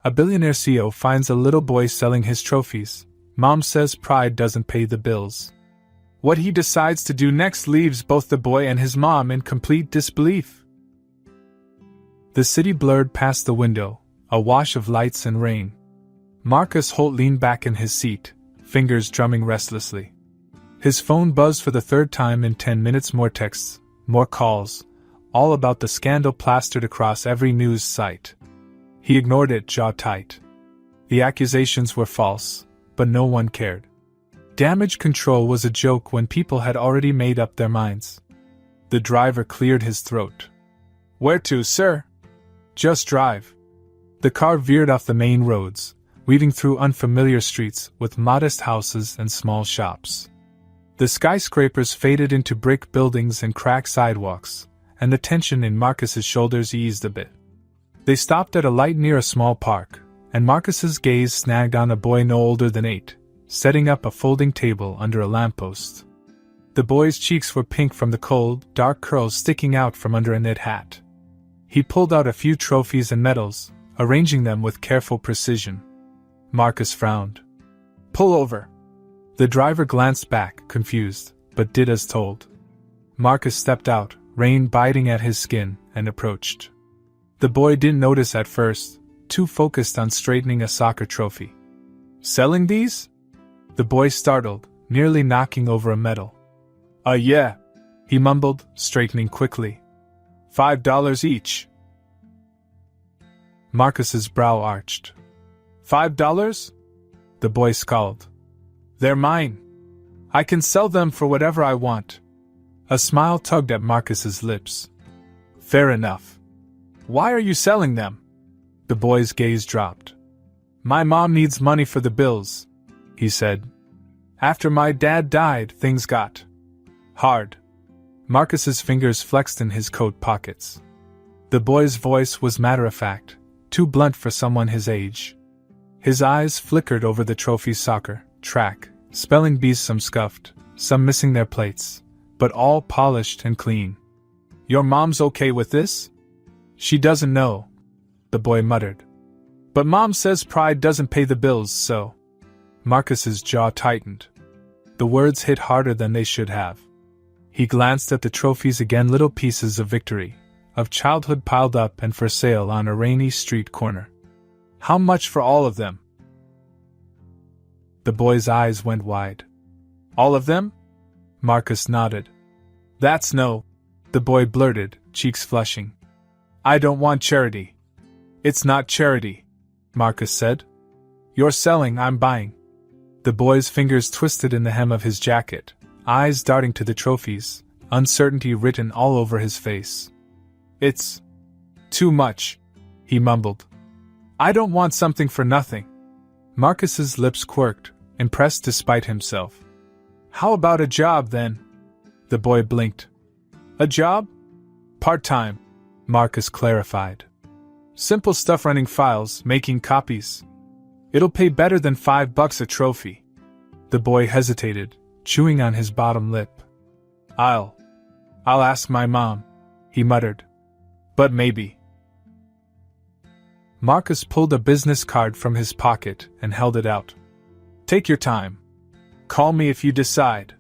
A billionaire CEO finds a little boy selling his trophies. Mom says pride doesn't pay the bills. What he decides to do next leaves both the boy and his mom in complete disbelief. The city blurred past the window, a wash of lights and rain. Marcus Holt leaned back in his seat, fingers drumming restlessly. His phone buzzed for the third time in 10 minutes. More texts, more calls, all about the scandal plastered across every news site. He ignored it, jaw tight. The accusations were false, but no one cared. Damage control was a joke when people had already made up their minds. The driver cleared his throat. "Where to, sir?" "Just drive." The car veered off the main roads, weaving through unfamiliar streets with modest houses and small shops. The skyscrapers faded into brick buildings and cracked sidewalks, and the tension in Marcus's shoulders eased a bit. They stopped at a light near a small park, and Marcus's gaze snagged on a boy no older than 8, setting up a folding table under a lamppost. The boy's cheeks were pink from the cold, dark curls sticking out from under a knit hat. He pulled out a few trophies and medals, arranging them with careful precision. Marcus frowned. "Pull over." The driver glanced back, confused, but did as told. Marcus stepped out, rain biting at his skin, and approached. The boy didn't notice at first, too focused on straightening a soccer trophy. "Selling these?" The boy startled, nearly knocking over a medal. Yeah," he mumbled, straightening quickly. $5 each." Marcus's brow arched. $5? The boy scowled. "They're mine. I can sell them for whatever I want." A smile tugged at Marcus's lips. "Fair enough. Why are you selling them?" The boy's gaze dropped. "My mom needs money for the bills," he said. "After my dad died, things got hard." Marcus's fingers flexed in his coat pockets. The boy's voice was matter-of-fact, too blunt for someone his age. His eyes flickered over the trophy's soccer, track, spelling bees, some scuffed, some missing their plates, but all polished and clean. "Your mom's okay with this?" "She doesn't know," the boy muttered. "But Mom says pride doesn't pay the bills, so..." Marcus's jaw tightened. The words hit harder than they should have. He glanced at the trophies again, little pieces of victory, of childhood piled up and for sale on a rainy street corner. "How much for all of them?" The boy's eyes went wide. "All of them?" Marcus nodded. "That's no," the boy blurted, cheeks flushing. "I don't want charity." "It's not charity," Marcus said. "You're selling, I'm buying." The boy's fingers twisted in the hem of his jacket, eyes darting to the trophies, uncertainty written all over his face. "It's too much," he mumbled. "I don't want something for nothing." Marcus's lips quirked, impressed despite himself. "How about a job, then?" The boy blinked. "A job?" "Part-time," Marcus clarified. "Simple stuff, running files, making copies. It'll pay better than $5 a trophy." The boy hesitated, chewing on his bottom lip. I'll ask my mom," he muttered. "But maybe." Marcus pulled a business card from his pocket and held it out. "Take your time. Call me if you decide."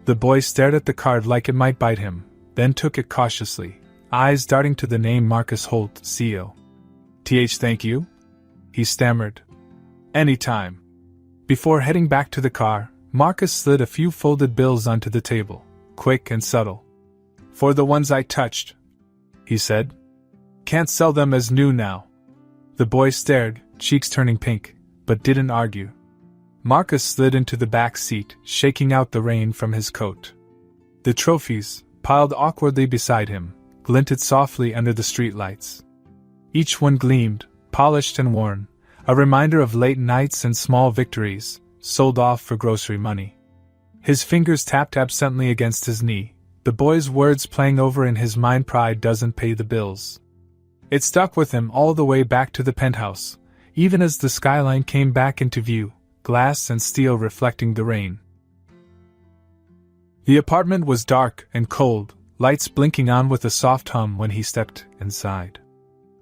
The boy stared at the card like it might bite him, then took it cautiously, eyes darting to the name Marcus Holt, CEO. Thank you?" he stammered. "Anytime." Before heading back to the car, Marcus slid a few folded bills onto the table, quick and subtle. "For the ones I touched," he said. "Can't sell them as new now." The boy stared, cheeks turning pink, but didn't argue. Marcus slid into the back seat, shaking out the rain from his coat. The trophies, piled awkwardly beside him, glinted softly under the streetlights. Each one gleamed, polished and worn, a reminder of late nights and small victories, sold off for grocery money. His fingers tapped absently against his knee, the boy's words playing over in his mind, "Pride doesn't pay the bills." It stuck with him all the way back to the penthouse, even as the skyline came back into view, glass and steel reflecting the rain. The apartment was dark and cold, lights blinking on with a soft hum when he stepped inside.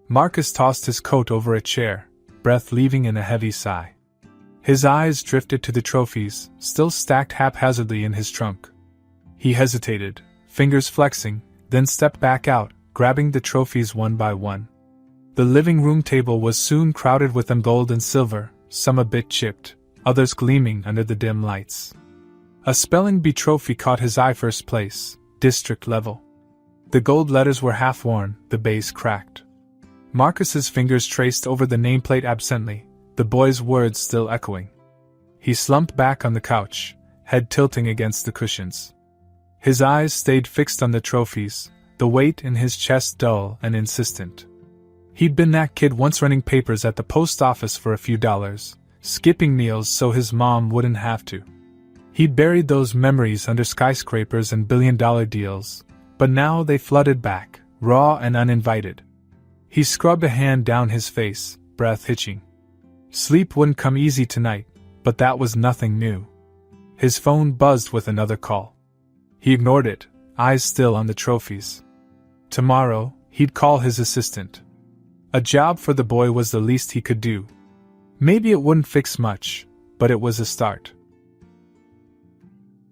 Marcus tossed his coat over a chair, breath leaving in a heavy sigh. His eyes drifted to the trophies, still stacked haphazardly in his trunk. He hesitated, fingers flexing, then stepped back out, grabbing the trophies one by one. The living room table was soon crowded with them, gold and silver, some a bit chipped, others gleaming under the dim lights. A spelling bee trophy caught his eye, first place, district level. The gold letters were half worn, the base cracked. Marcus's fingers traced over the nameplate absently, the boy's words still echoing. He slumped back on the couch, head tilting against the cushions. His eyes stayed fixed on the trophies, the weight in his chest dull and insistent. He'd been that kid once running papers at the post office for a few dollars, skipping meals so his mom wouldn't have to. He'd buried those memories under skyscrapers and billion-dollar deals, but now they flooded back, raw and uninvited. He scrubbed a hand down his face, breath hitching. Sleep wouldn't come easy tonight, but that was nothing new. His phone buzzed with another call. He ignored it, eyes still on the trophies. Tomorrow, he'd call his assistant. A job for the boy was the least he could do. Maybe it wouldn't fix much, but it was a start.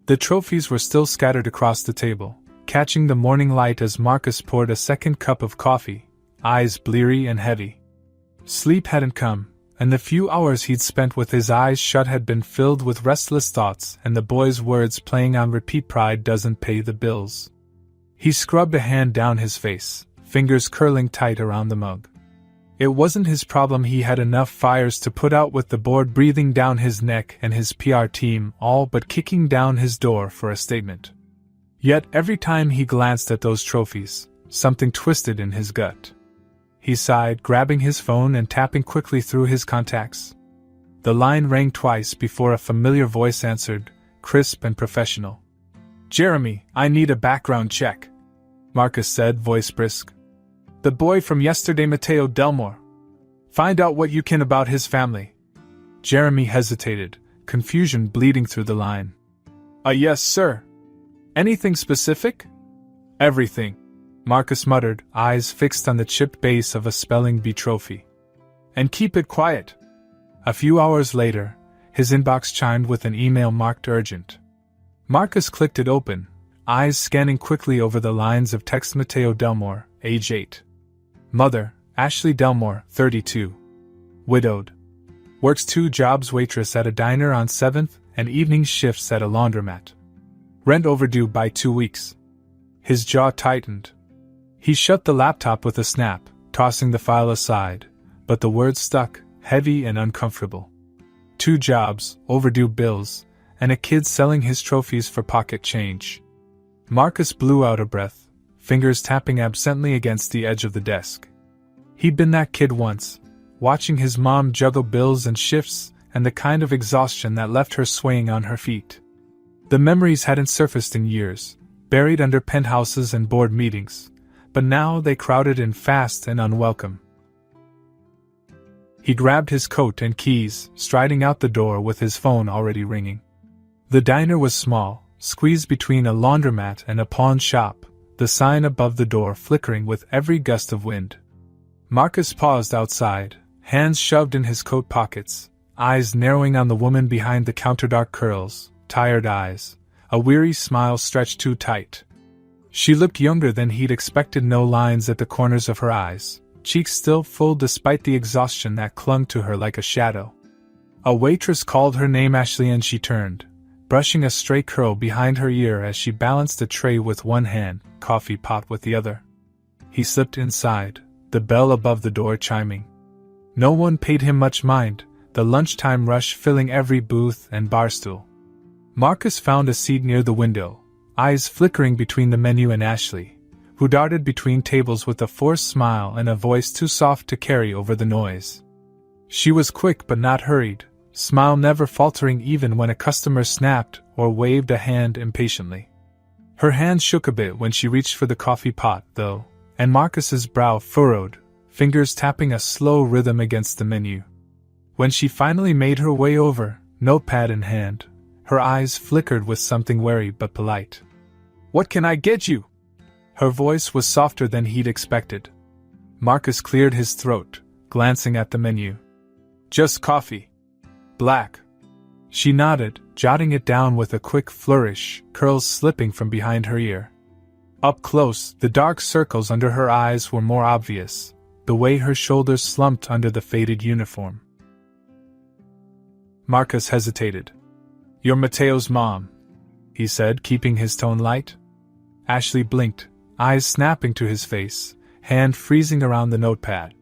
The trophies were still scattered across the table, catching the morning light as Marcus poured a second cup of coffee, eyes bleary and heavy. Sleep hadn't come, and the few hours he'd spent with his eyes shut had been filled with restless thoughts and the boy's words playing on repeat. Pride doesn't pay the bills. He scrubbed a hand down his face, fingers curling tight around the mug. It wasn't his problem, he had enough fires to put out with the board breathing down his neck and his PR team all but kicking down his door for a statement. Yet every time he glanced at those trophies, something twisted in his gut. He sighed, grabbing his phone and tapping quickly through his contacts. The line rang twice before a familiar voice answered, crisp and professional. "Jeremy, I need a background check," Marcus said, voice brisk. "The boy from yesterday, Matteo Delmore. Find out what you can about his family." Jeremy hesitated, confusion bleeding through the line. Yes, sir. Anything specific?" "Everything," Marcus muttered, eyes fixed on the chipped base of a spelling bee trophy. "And keep it quiet." A few hours later, his inbox chimed with an email marked urgent. Marcus clicked it open, eyes scanning quickly over the lines of text. Matteo Delmore, age 8. Mother, Ashley Delmore, 32. Widowed. Works 2 jobs, waitress at a diner on 7th and evening shifts at a laundromat. Rent overdue by 2 weeks. His jaw tightened. He shut the laptop with a snap, tossing the file aside, but the words stuck, heavy and uncomfortable. 2 jobs, overdue bills, and a kid selling his trophies for pocket change. Marcus blew out a breath, fingers tapping absently against the edge of the desk. He'd been that kid once, watching his mom juggle bills and shifts, and the kind of exhaustion that left her swaying on her feet. The memories hadn't surfaced in years, buried under penthouses and board meetings, but now they crowded in fast and unwelcome. He grabbed his coat and keys, striding out the door with his phone already ringing. The diner was small, squeezed between a laundromat and a pawn shop, the sign above the door flickering with every gust of wind. Marcus paused outside, hands shoved in his coat pockets, eyes narrowing on the woman behind the counter, dark curls, tired eyes, a weary smile stretched too tight. She looked younger than he'd expected, no lines at the corners of her eyes, cheeks still full despite the exhaustion that clung to her like a shadow. A waitress called her name, Ashley, and she turned, brushing a stray curl behind her ear as she balanced a tray with one hand, coffee pot with the other. He slipped inside, the bell above the door chiming. No one paid him much mind, the lunchtime rush filling every booth and barstool. Marcus found a seat near the window, eyes flickering between the menu and Ashley, who darted between tables with a forced smile and a voice too soft to carry over the noise. She was quick but not hurried, smile never faltering even when a customer snapped or waved a hand impatiently. Her hand shook a bit when she reached for the coffee pot, though, and Marcus's brow furrowed, fingers tapping a slow rhythm against the menu. When she finally made her way over, notepad in hand, her eyes flickered with something wary but polite. "What can I get you?" Her voice was softer than he'd expected. Marcus cleared his throat, glancing at the menu. Just coffee. Black. She nodded, jotting it down with a quick flourish, curls slipping from behind her ear. Up close, the dark circles under her eyes were more obvious, the way her shoulders slumped under the faded uniform. Marcus hesitated. "You're Mateo's mom," he said, keeping his tone light. Ashley blinked, eyes snapping to his face, hand freezing around the notepad.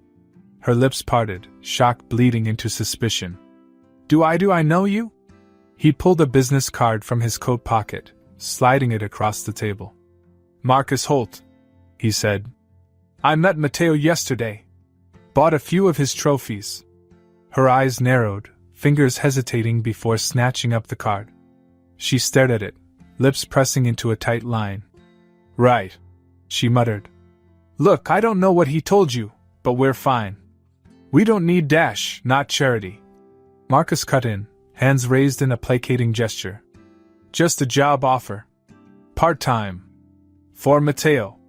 Her lips parted, shock bleeding into suspicion. Do I know you?" He pulled a business card from his coat pocket, sliding it across the table. "Marcus Holt," he said. "I met Mateo yesterday. Bought a few of his trophies." Her eyes narrowed, fingers hesitating before snatching up the card. She stared at it, lips pressing into a tight line. "Right," she muttered. "Look, I don't know what he told you, but we're fine. We don't need Dash, not charity." Marcus cut in, hands raised in a placating gesture. "Just a job offer. Part-time. For Mateo."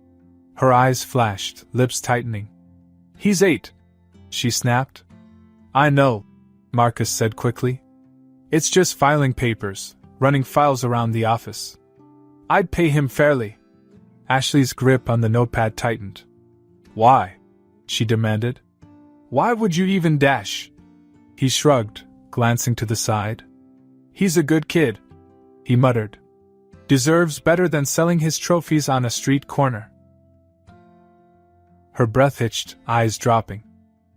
Her eyes flashed, lips tightening. "He's 8. She snapped. "I know," Marcus said quickly. "It's just filing papers, running files around the office. I'd pay him fairly." Ashley's grip on the notepad tightened. "Why?" she demanded. "Why would you even dash?" He shrugged, glancing to the side. "He's a good kid," he muttered. "Deserves better than selling his trophies on a street corner." Her breath hitched, eyes dropping.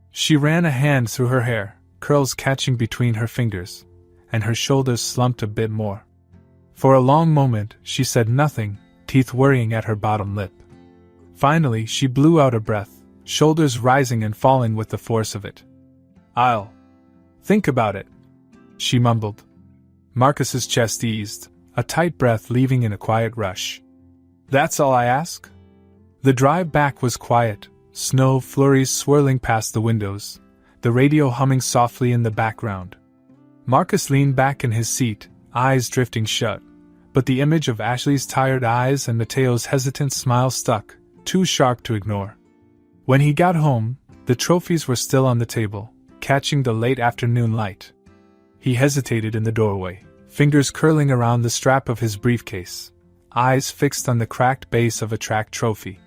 She ran a hand through her hair, curls catching between her fingers, and her shoulders slumped a bit more. For a long moment, she said nothing, teeth worrying at her bottom lip. Finally, she blew out a breath, shoulders rising and falling with the force of it. "I'll think about it," she mumbled. Marcus's chest eased, a tight breath leaving in a quiet rush. "That's all I ask?" The drive back was quiet, snow flurries swirling past the windows, the radio humming softly in the background. Marcus leaned back in his seat, eyes drifting shut, but the image of Ashley's tired eyes and Mateo's hesitant smile stuck, too sharp to ignore. When he got home, the trophies were still on the table, catching the late afternoon light. He hesitated in the doorway, fingers curling around the strap of his briefcase, eyes fixed on the cracked base of a track trophy.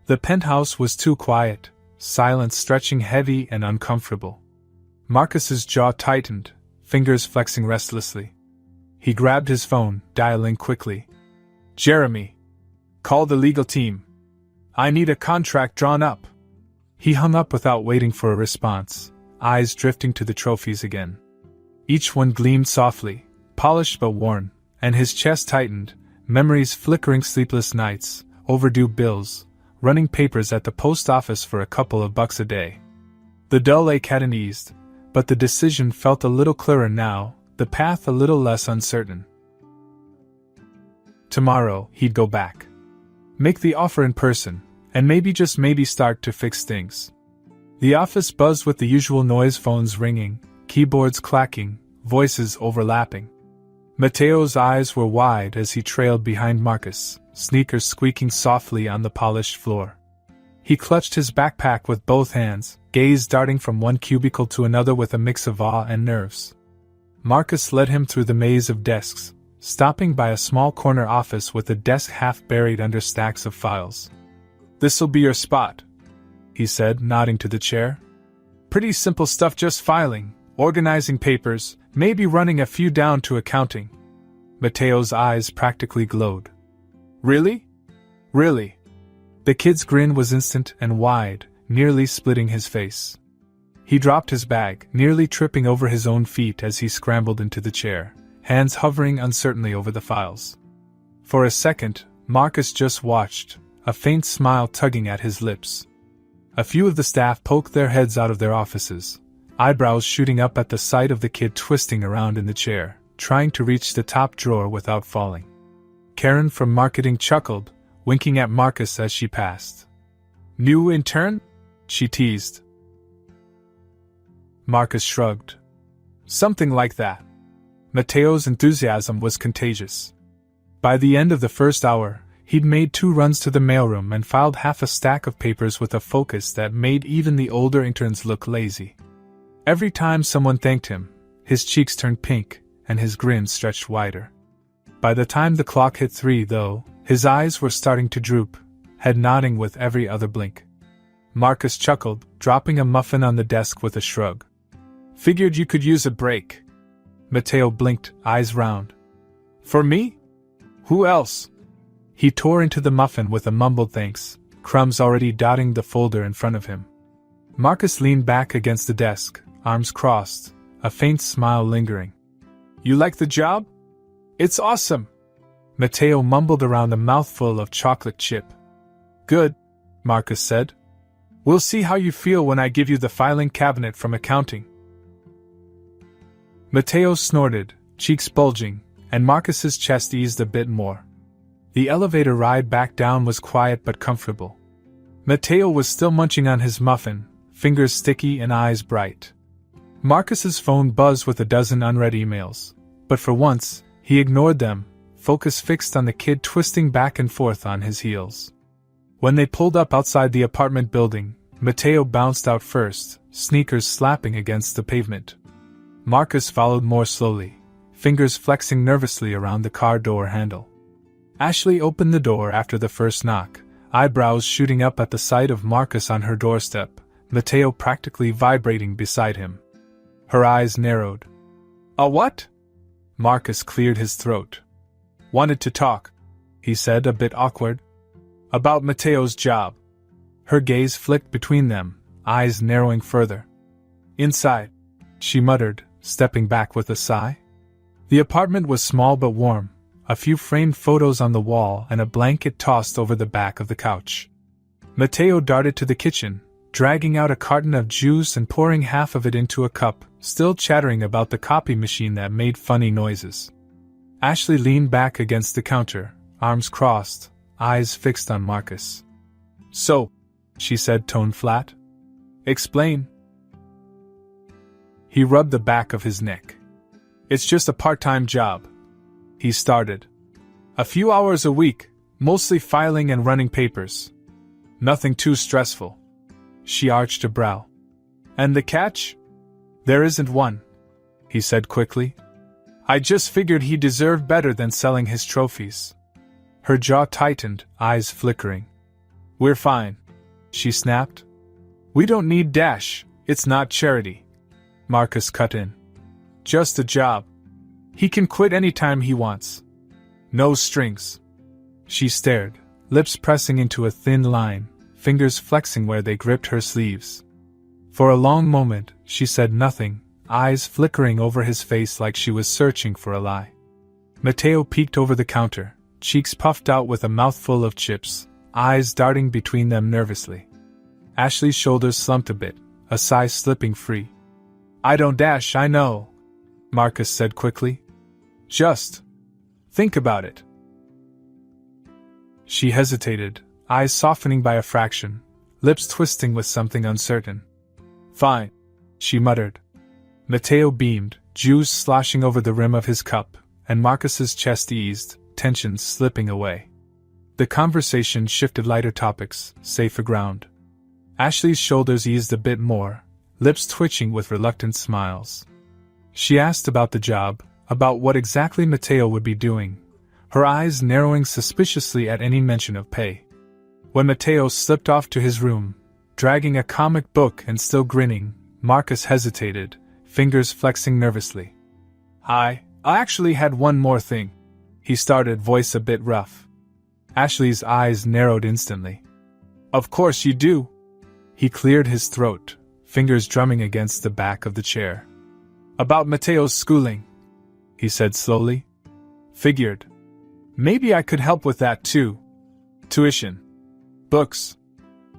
The penthouse was too quiet, silence stretching heavy and uncomfortable. Marcus's jaw tightened, fingers flexing restlessly. He grabbed his phone, dialing quickly. "Jeremy. Call the legal team. I need a contract drawn up." He hung up without waiting for a response, eyes drifting to the trophies again. Each one gleamed softly, polished but worn, and his chest tightened, memories flickering, sleepless nights, overdue bills, running papers at the post office for a couple of bucks a day. The dull ache hadn't eased, but the decision felt a little clearer now, the path a little less uncertain. Tomorrow, he'd go back. Make the offer in person, and maybe just maybe start to fix things. The office buzzed with the usual noise, phones ringing, keyboards clacking, voices overlapping. Mateo's eyes were wide as he trailed behind Marcus, sneakers squeaking softly on the polished floor. He clutched his backpack with both hands, gaze darting from one cubicle to another with a mix of awe and nerves. Marcus led him through the maze of desks, stopping by a small corner office with a desk half buried under stacks of files. "This'll be your spot," he said, nodding to the chair. "Pretty simple stuff, just filing, organizing papers, maybe running a few down to accounting." Mateo's eyes practically glowed. "Really? Really?" The kid's grin was instant and wide, nearly splitting his face. He dropped his bag, nearly tripping over his own feet as he scrambled into the chair, hands hovering uncertainly over the files. For a second, Marcus just watched, a faint smile tugging at his lips. A few of the staff poked their heads out of their offices, eyebrows shooting up at the sight of the kid twisting around in the chair, trying to reach the top drawer without falling. Karen from marketing chuckled, winking at Marcus as she passed. "New intern?" she teased. Marcus shrugged. "Something like that." Mateo's enthusiasm was contagious. By the end of the first hour, he'd made 2 runs to the mailroom and filed half a stack of papers with a focus that made even the older interns look lazy. Every time someone thanked him, his cheeks turned pink, and his grin stretched wider. By the time the clock hit 3, though, his eyes were starting to droop, head nodding with every other blink. Marcus chuckled, dropping a muffin on the desk with a shrug. Figured you could use a break. Matteo blinked, eyes round. For me? Who else? He tore into the muffin with a mumbled thanks, crumbs already dotting the folder in front of him. Marcus leaned back against the desk, arms crossed, a faint smile lingering. You like the job? It's awesome! Matteo mumbled around a mouthful of chocolate chip. Good, Marcus said. We'll see how you feel when I give you the filing cabinet from accounting. Matteo snorted, cheeks bulging, and Marcus's chest eased a bit more. The elevator ride back down was quiet but comfortable. Matteo was still munching on his muffin, fingers sticky and eyes bright. Marcus's phone buzzed with a dozen unread emails, but for once, he ignored them, focus fixed on the kid twisting back and forth on his heels. When they pulled up outside the apartment building, Matteo bounced out first, sneakers slapping against the pavement. Marcus followed more slowly, fingers flexing nervously around the car door handle. Ashley opened the door after the first knock, eyebrows shooting up at the sight of Marcus on her doorstep, Matteo practically vibrating beside him. Her eyes narrowed. A what? Marcus cleared his throat. Wanted to talk, he said, a bit awkward. About Matteo's job. Her gaze flicked between them, eyes narrowing further. Inside, she muttered, stepping back with a sigh. The apartment was small but warm, a few framed photos on the wall and a blanket tossed over the back of the couch. Matteo darted to the kitchen, dragging out a carton of juice and pouring half of it into a cup, still chattering about the copy machine that made funny noises. Ashley leaned back against the counter, arms crossed, eyes fixed on Marcus. So, she said, tone flat. Explain. He rubbed the back of his neck. It's just a part-time job. He started. A few hours a week, mostly filing and running papers. Nothing too stressful. She arched a brow. And the catch? There isn't one, he said quickly. I just figured he deserved better than selling his trophies. Her jaw tightened, eyes flickering. We're fine, she snapped. We don't need Dash, it's not charity. Marcus cut in. Just a job. He can quit anytime he wants. No strings. She stared, lips pressing into a thin line, fingers flexing where they gripped her sleeves. For a long moment, she said nothing, eyes flickering over his face like she was searching for a lie. Matteo peeked over the counter, cheeks puffed out with a mouthful of chips, eyes darting between them nervously. Ashley's shoulders slumped a bit, a sigh slipping free. I don't dash, I know, Marcus said quickly. Just think about it. She hesitated, eyes softening by a fraction, lips twisting with something uncertain. Fine, she muttered. Matteo beamed, juice sloshing over the rim of his cup, and Marcus's chest eased, tension slipping away. The conversation shifted lighter topics, safer ground. Ashley's shoulders eased a bit more, lips twitching with reluctant smiles. She asked about the job, about what exactly Matteo would be doing, her eyes narrowing suspiciously at any mention of pay. When Matteo slipped off to his room, dragging a comic book and still grinning, Marcus hesitated, fingers flexing nervously. I actually had one more thing, he started, voice a bit rough. Ashley's eyes narrowed instantly. Of course you do. He cleared his throat, fingers drumming against the back of the chair. About Matteo's schooling, he said slowly. Figured. Maybe I could help with that too. Tuition. Books.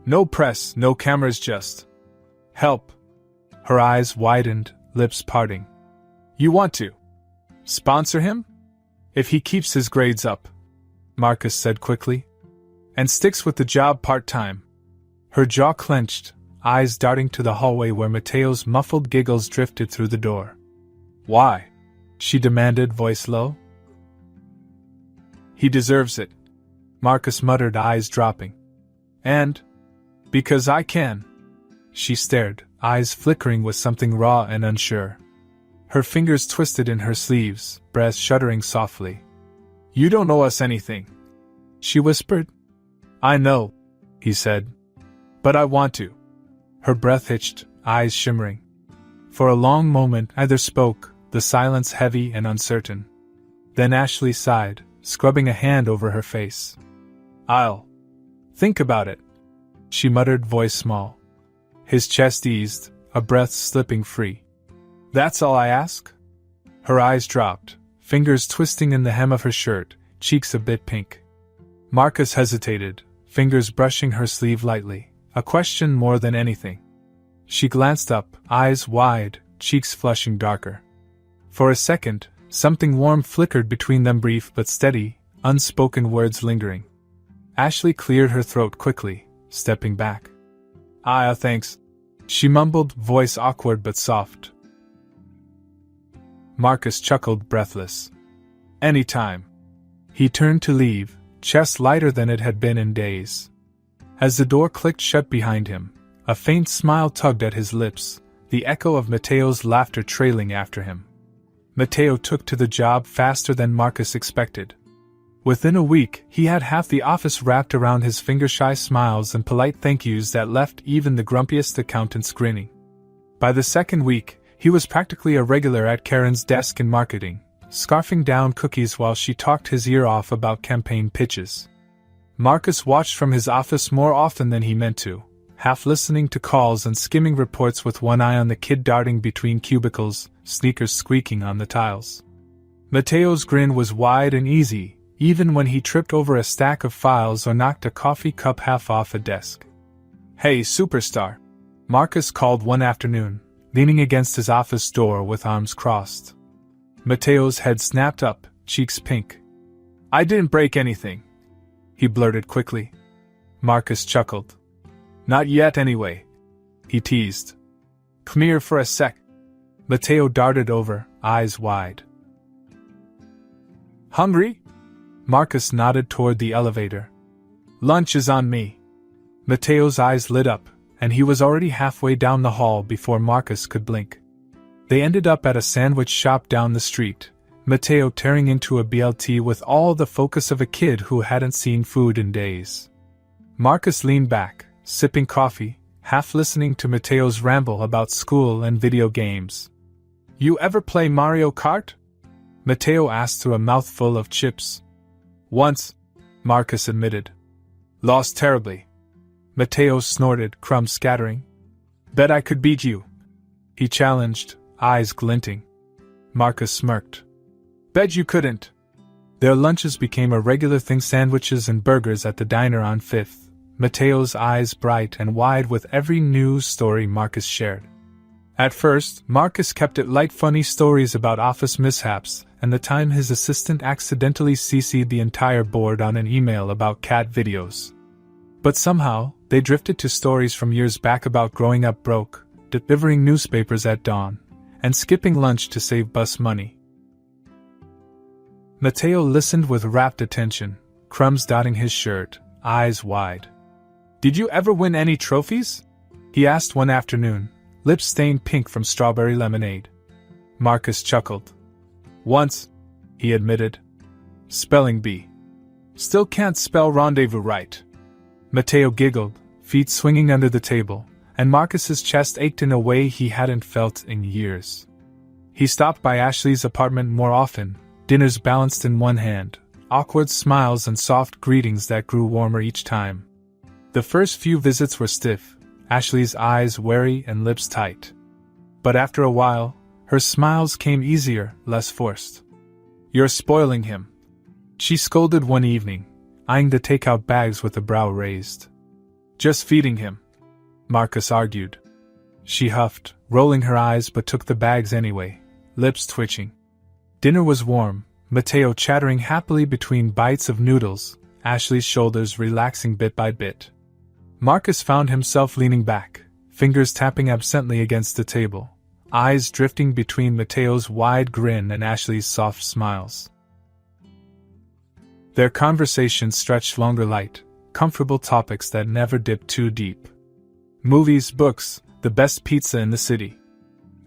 No press, no cameras, just help. Her eyes widened, lips parting. You want to sponsor him? If he keeps his grades up, Marcus said quickly, and sticks with the job part-time. Her jaw clenched, eyes darting to the hallway where Matteo's muffled giggles drifted through the door. Why? She demanded, voice low. He deserves it, Marcus muttered, eyes dropping. And because I can. She stared, eyes flickering with something raw and unsure. Her fingers twisted in her sleeves, breath shuddering softly. "You don't owe us anything," she whispered. "I know," he said. "But I want to." Her breath hitched, eyes shimmering. For a long moment neither spoke, the silence heavy and uncertain. Then Ashley sighed, scrubbing a hand over her face. "I'll think about it," she muttered, voice small. His chest eased, a breath slipping free. "That's all I ask?" Her eyes dropped, fingers twisting in the hem of her shirt, cheeks a bit pink. Marcus hesitated, fingers brushing her sleeve lightly, a question more than anything. She glanced up, eyes wide, cheeks flushing darker. For a second, something warm flickered between them, brief but steady, unspoken words lingering. Ashley cleared her throat quickly, stepping back. Thanks," she mumbled, voice awkward but soft. Marcus chuckled, breathless. "Anytime." He turned to leave, chest lighter than it had been in days. As the door clicked shut behind him, a faint smile tugged at his lips, the echo of Mateo's laughter trailing after him. Mateo took to the job faster than Marcus expected. Within a week, he had half the office wrapped around his finger-shy smiles and polite thank yous that left even the grumpiest accountants grinning. By the second week, he was practically a regular at Karen's desk in marketing, scarfing down cookies while she talked his ear off about campaign pitches. Marcus watched from his office more often than he meant to, half listening to calls and skimming reports with one eye on the kid darting between cubicles, sneakers squeaking on the tiles. Mateo's grin was wide and easy, even when he tripped over a stack of files or knocked a coffee cup half off a desk. "Hey, superstar," Marcus called one afternoon, leaning against his office door with arms crossed. Mateo's head snapped up, cheeks pink. "I didn't break anything," he blurted quickly. Marcus chuckled. "Not yet anyway," he teased. "Come here for a sec." Mateo darted over, eyes wide. "Hungry?" Marcus nodded toward the elevator. "Lunch is on me." Mateo's eyes lit up, and he was already halfway down the hall before Marcus could blink. They ended up at a sandwich shop down the street, Mateo tearing into a BLT with all the focus of a kid who hadn't seen food in days. Marcus leaned back, sipping coffee, half listening to Mateo's ramble about school and video games. "You ever play Mario Kart?" Mateo asked through a mouthful of chips. "Once," Marcus admitted. "Lost terribly." Mateo snorted, crumbs scattering. "Bet I could beat you," he challenged, eyes glinting. Marcus smirked. "Bet you couldn't." Their lunches became a regular thing, sandwiches and burgers at the diner on 5th, Mateo's eyes bright and wide with every news story Marcus shared. At first, Marcus kept it light, funny stories about office mishaps, and the time his assistant accidentally CC'd the entire board on an email about cat videos. But somehow, they drifted to stories from years back about growing up broke, delivering newspapers at dawn, and skipping lunch to save bus money. Mateo listened with rapt attention, crumbs dotting his shirt, eyes wide. "Did you ever win any trophies?" he asked one afternoon, lips stained pink from strawberry lemonade. Marcus chuckled. "Once," he admitted. "Spelling bee. Still can't spell rendezvous right." Mateo giggled, feet swinging under the table, and Marcus's chest ached in a way he hadn't felt in years. He stopped by Ashley's apartment more often, dinners balanced in one hand, awkward smiles and soft greetings that grew warmer each time. The first few visits were stiff, Ashley's eyes wary and lips tight. But after a while, her smiles came easier, less forced. "You're spoiling him," she scolded one evening, eyeing the takeout bags with a brow raised. "Just feeding him," Marcus argued. She huffed, rolling her eyes, but took the bags anyway, lips twitching. Dinner was warm, Mateo chattering happily between bites of noodles, Ashley's shoulders relaxing bit by bit. Marcus found himself leaning back, fingers tapping absently against the table, eyes drifting between Mateo's wide grin and Ashley's soft smiles. Their conversation stretched longer, light, comfortable topics that never dipped too deep. Movies, books, The best pizza in the city.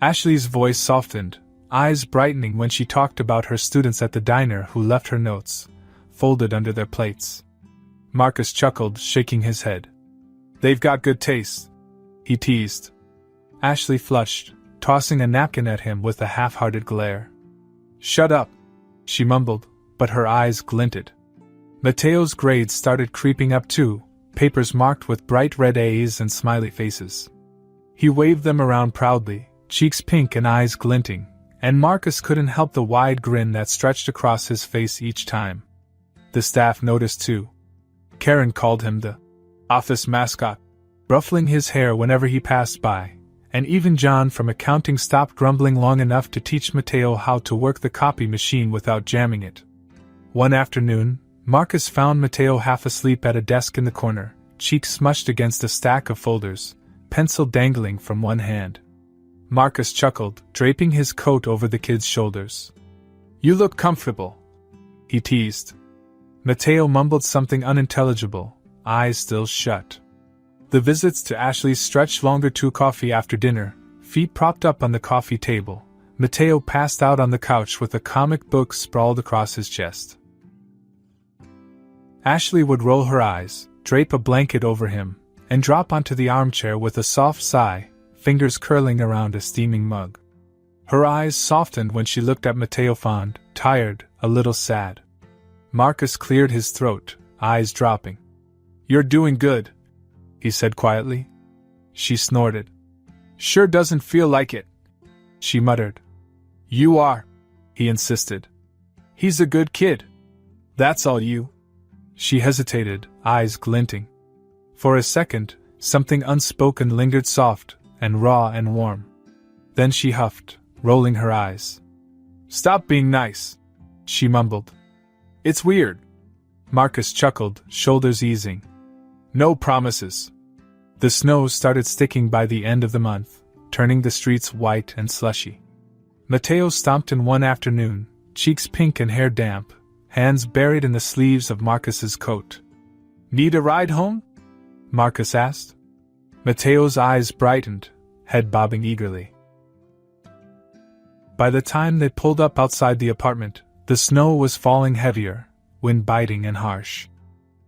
Ashley's voice softened, eyes brightening when she talked about her students at the diner who left her notes, folded under their plates. Marcus chuckled, shaking his head. They've got good taste, he teased. Ashley flushed, tossing a napkin at him with a half-hearted glare. Shut up, she mumbled, but her eyes glinted. Mateo's grades started creeping up too, papers marked with bright red A's and smiley faces. He waved them around proudly, cheeks pink and eyes glinting, and Marcus couldn't help the wide grin that stretched across his face each time. The staff noticed too. Karen called him the office mascot, ruffling his hair whenever he passed by, and even John from accounting stopped grumbling long enough to teach Mateo how to work the copy machine without jamming it. One afternoon, Marcus found Mateo half asleep at a desk in the corner, cheeks smushed against a stack of folders, pencil dangling from one hand. Marcus chuckled, draping his coat over the kid's shoulders. You look comfortable, he teased. Mateo mumbled something unintelligible, eyes still shut. The visits to Ashley stretched longer to coffee after dinner, feet propped up on the coffee table. Mateo passed out on the couch with a comic book sprawled across his chest. Ashley would roll her eyes, drape a blanket over him, and drop onto the armchair with a soft sigh, fingers curling around a steaming mug. Her eyes softened when she looked at Mateo fond, tired, a little sad. Marcus cleared his throat, eyes dropping. You're doing good, he said quietly. She snorted. Sure doesn't feel like it, she muttered. You are, he insisted. He's a good kid. That's all you. She hesitated, eyes glinting. For a second, something unspoken lingered soft, and raw and warm. Then she huffed, rolling her eyes. Stop being nice, she mumbled. It's weird. Marcus chuckled, shoulders easing. No promises. The snow started sticking by the end of the month, turning the streets white and slushy. Mateo stomped in one afternoon, cheeks pink and hair damp, hands buried in the sleeves of Marcus's coat. Need a ride home? Marcus asked. Mateo's eyes brightened, head bobbing eagerly. By the time they pulled up outside the apartment, the snow was falling heavier, wind biting and harsh.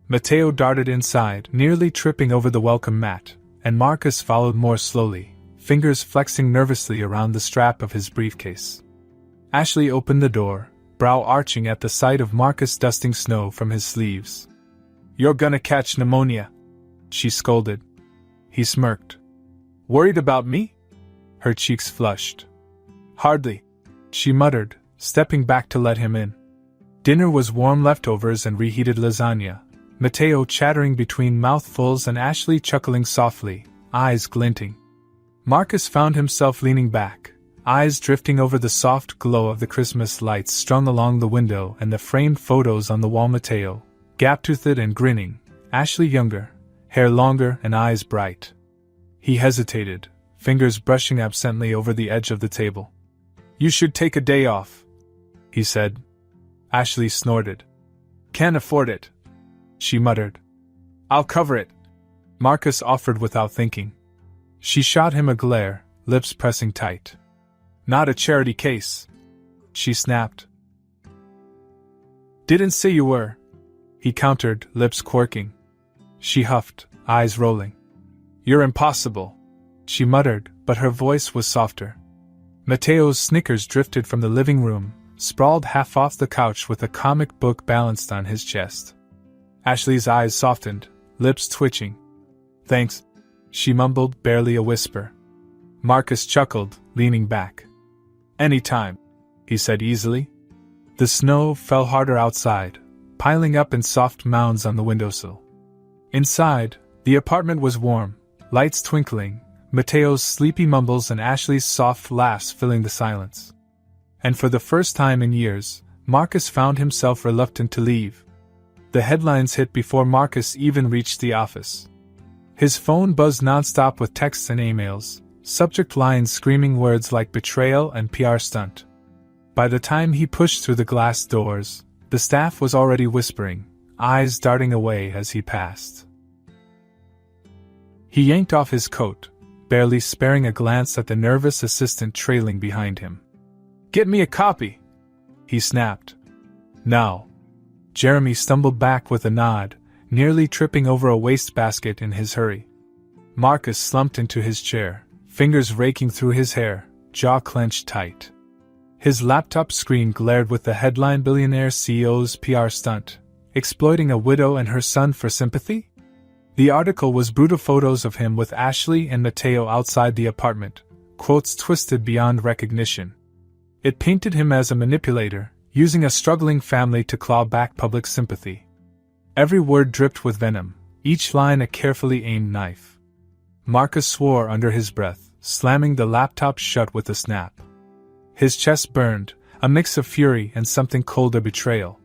Mateo darted inside, nearly tripping over the welcome mat, and Marcus followed more slowly, fingers flexing nervously around the strap of his briefcase. Ashley opened the door, brow arching at the sight of Marcus dusting snow from his sleeves. You're gonna catch pneumonia, she scolded. He smirked. Worried about me? Her cheeks flushed. Hardly, she muttered, stepping back to let him in. Dinner was warm leftovers and reheated lasagna, Mateo chattering between mouthfuls and Ashley chuckling softly, eyes glinting. Marcus found himself leaning back, eyes drifting over the soft glow of the Christmas lights strung along the window and the framed photos on the wall. Mateo, gap-toothed and grinning, Ashley younger, hair longer and eyes bright. He hesitated, fingers brushing absently over the edge of the table. You should take a day off, he said. Ashley snorted. Can't afford it, she muttered. I'll cover it, Marcus offered without thinking. She shot him a glare, lips pressing tight. Not a charity case, she snapped. Didn't say you were, he countered, lips quirking. She huffed, eyes rolling. You're impossible, she muttered, but her voice was softer. Mateo's Snickers drifted from the living room, sprawled half off the couch with a comic book balanced on his chest. Ashley's eyes softened, lips twitching. Thanks, she mumbled, barely a whisper. Marcus chuckled, leaning back. Anytime, he said easily. The snow fell harder outside, piling up in soft mounds on the windowsill. Inside, the apartment was warm, lights twinkling, Mateo's sleepy mumbles and Ashley's soft laughs filling the silence. And for the first time in years, Marcus found himself reluctant to leave. The headlines hit before Marcus even reached the office. His phone buzzed nonstop with texts and emails, subject lines screaming words like betrayal and PR stunt. By the time he pushed through the glass doors, the staff was already whispering, eyes darting away as he passed. He yanked off his coat, barely sparing a glance at the nervous assistant trailing behind him. "Get me a copy!" he snapped. "Now." Jeremy stumbled back with a nod, nearly tripping over a wastebasket in his hurry. Marcus slumped into his chair, fingers raking through his hair, jaw clenched tight. His laptop screen glared with the headline "Billionaire CEO's PR stunt, exploiting a widow and her son for sympathy?" The article was brutal photos of him with Ashley and Mateo outside the apartment, quotes twisted beyond recognition. It painted him as a manipulator, using a struggling family to claw back public sympathy. Every word dripped with venom, each line a carefully aimed knife. Marcus swore under his breath, slamming the laptop shut with a snap. His chest burned, a mix of fury and something cold of betrayal.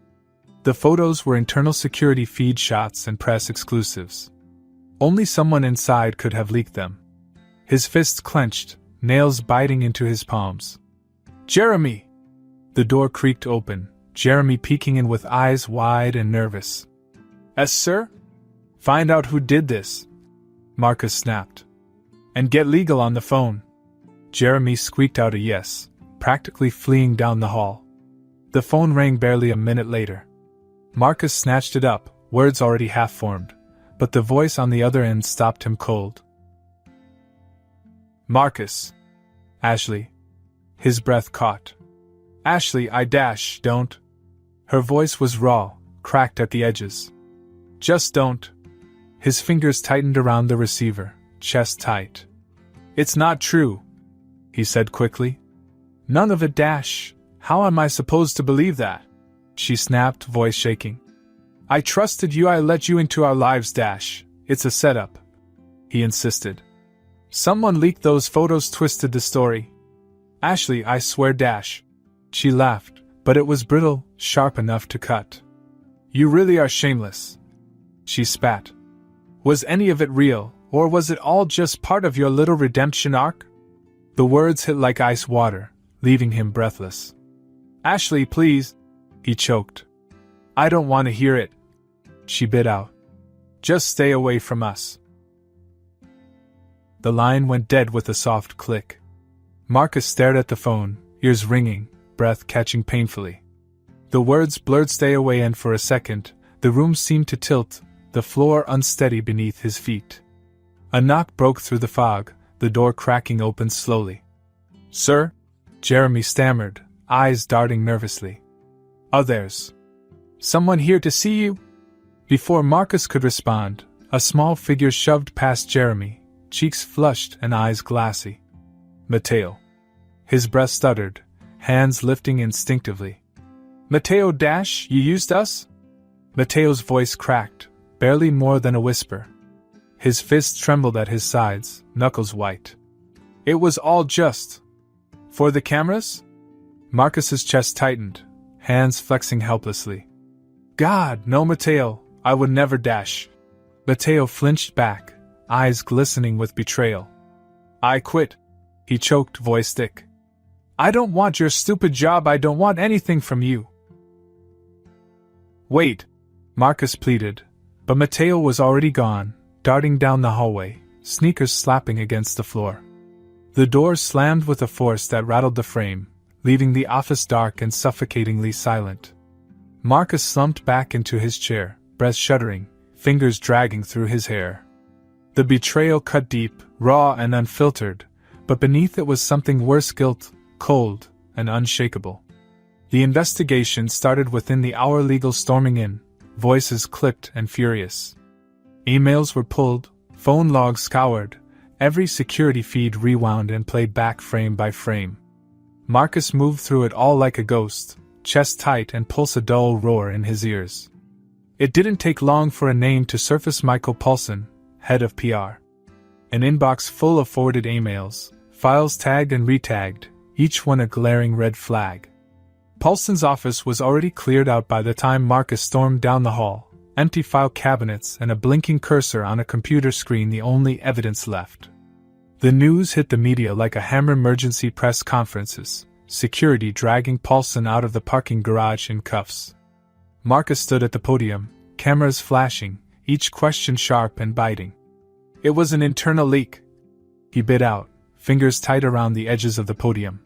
The photos were internal security feed shots and press exclusives. Only someone inside could have leaked them. His fists clenched, nails biting into his palms. "Jeremy!" The door creaked open, Jeremy peeking in with eyes wide and nervous. "Yes, sir?" "Find out who did this," Marcus snapped. "And get legal on the phone." Jeremy squeaked out a yes, practically fleeing down the hall. The phone rang barely a minute later. Marcus snatched it up, words already half-formed, but the voice on the other end stopped him cold. "Marcus." "Ashley." His breath caught. "Ashley, don't." Her voice was raw, cracked at the edges. "Just don't." His fingers tightened around the receiver, chest tight. "It's not true," he said quickly. "None of it, How am I supposed to believe that?" she snapped, voice shaking. "I trusted you, I let you into our lives, It's a setup," he insisted. "Someone leaked those photos, twisted the story." "Ashley, I swear, She laughed, but it was brittle, sharp enough to cut. "You really are shameless," she spat. "Was any of it real, or was it all just part of your little redemption arc?" The words hit like ice water, leaving him breathless. "Ashley, please," he choked. "I don't want to hear it," she bit out. "Just stay away from us." The line went dead with a soft click. Marcus stared at the phone, ears ringing, breath catching painfully. The words blurred "stay away," and for a second, the room seemed to tilt, the floor unsteady beneath his feet. A knock broke through the fog, the door cracking open slowly. "Sir?" Jeremy stammered, eyes darting nervously. "There's someone here to see you?" Before Marcus could respond, a small figure shoved past Jeremy, cheeks flushed and eyes glassy. "Mateo." His breath stuttered, hands lifting instinctively. "Mateo, you used us?" Mateo's voice cracked, barely more than a whisper. His fists trembled at his sides, knuckles white. "It was all just for the cameras?" Marcus's chest tightened, hands flexing helplessly. "God, no, Mateo, I would never, Mateo flinched back, eyes glistening with betrayal. "I quit," he choked, voice thick. "I don't want your stupid job, I don't want anything from you." "Wait," Marcus pleaded, but Mateo was already gone, darting down the hallway, sneakers slapping against the floor. The door slammed with a force that rattled the frame, leaving the office dark and suffocatingly silent. Marcus slumped back into his chair, breath shuddering, fingers dragging through his hair. The betrayal cut deep, raw and unfiltered, but beneath it was something worse, guilt, cold and unshakable. The investigation started within the hour, legal storming in, voices clipped and furious. Emails were pulled, phone logs scoured, every security feed rewound and played back frame by frame. Marcus moved through it all like a ghost, chest tight and pulse a dull roar in his ears. It didn't take long for a name to surface: Michael Paulson, head of PR. An inbox full of forwarded emails, files tagged and retagged, each one a glaring red flag. Paulson's office was already cleared out by the time Marcus stormed down the hall, empty file cabinets and a blinking cursor on a computer screen the only evidence left. The news hit the media like a hammer: emergency press conferences, security dragging Paulson out of the parking garage in cuffs. Marcus stood at the podium, cameras flashing, each question sharp and biting. "It was an internal leak," he bit out, fingers tight around the edges of the podium.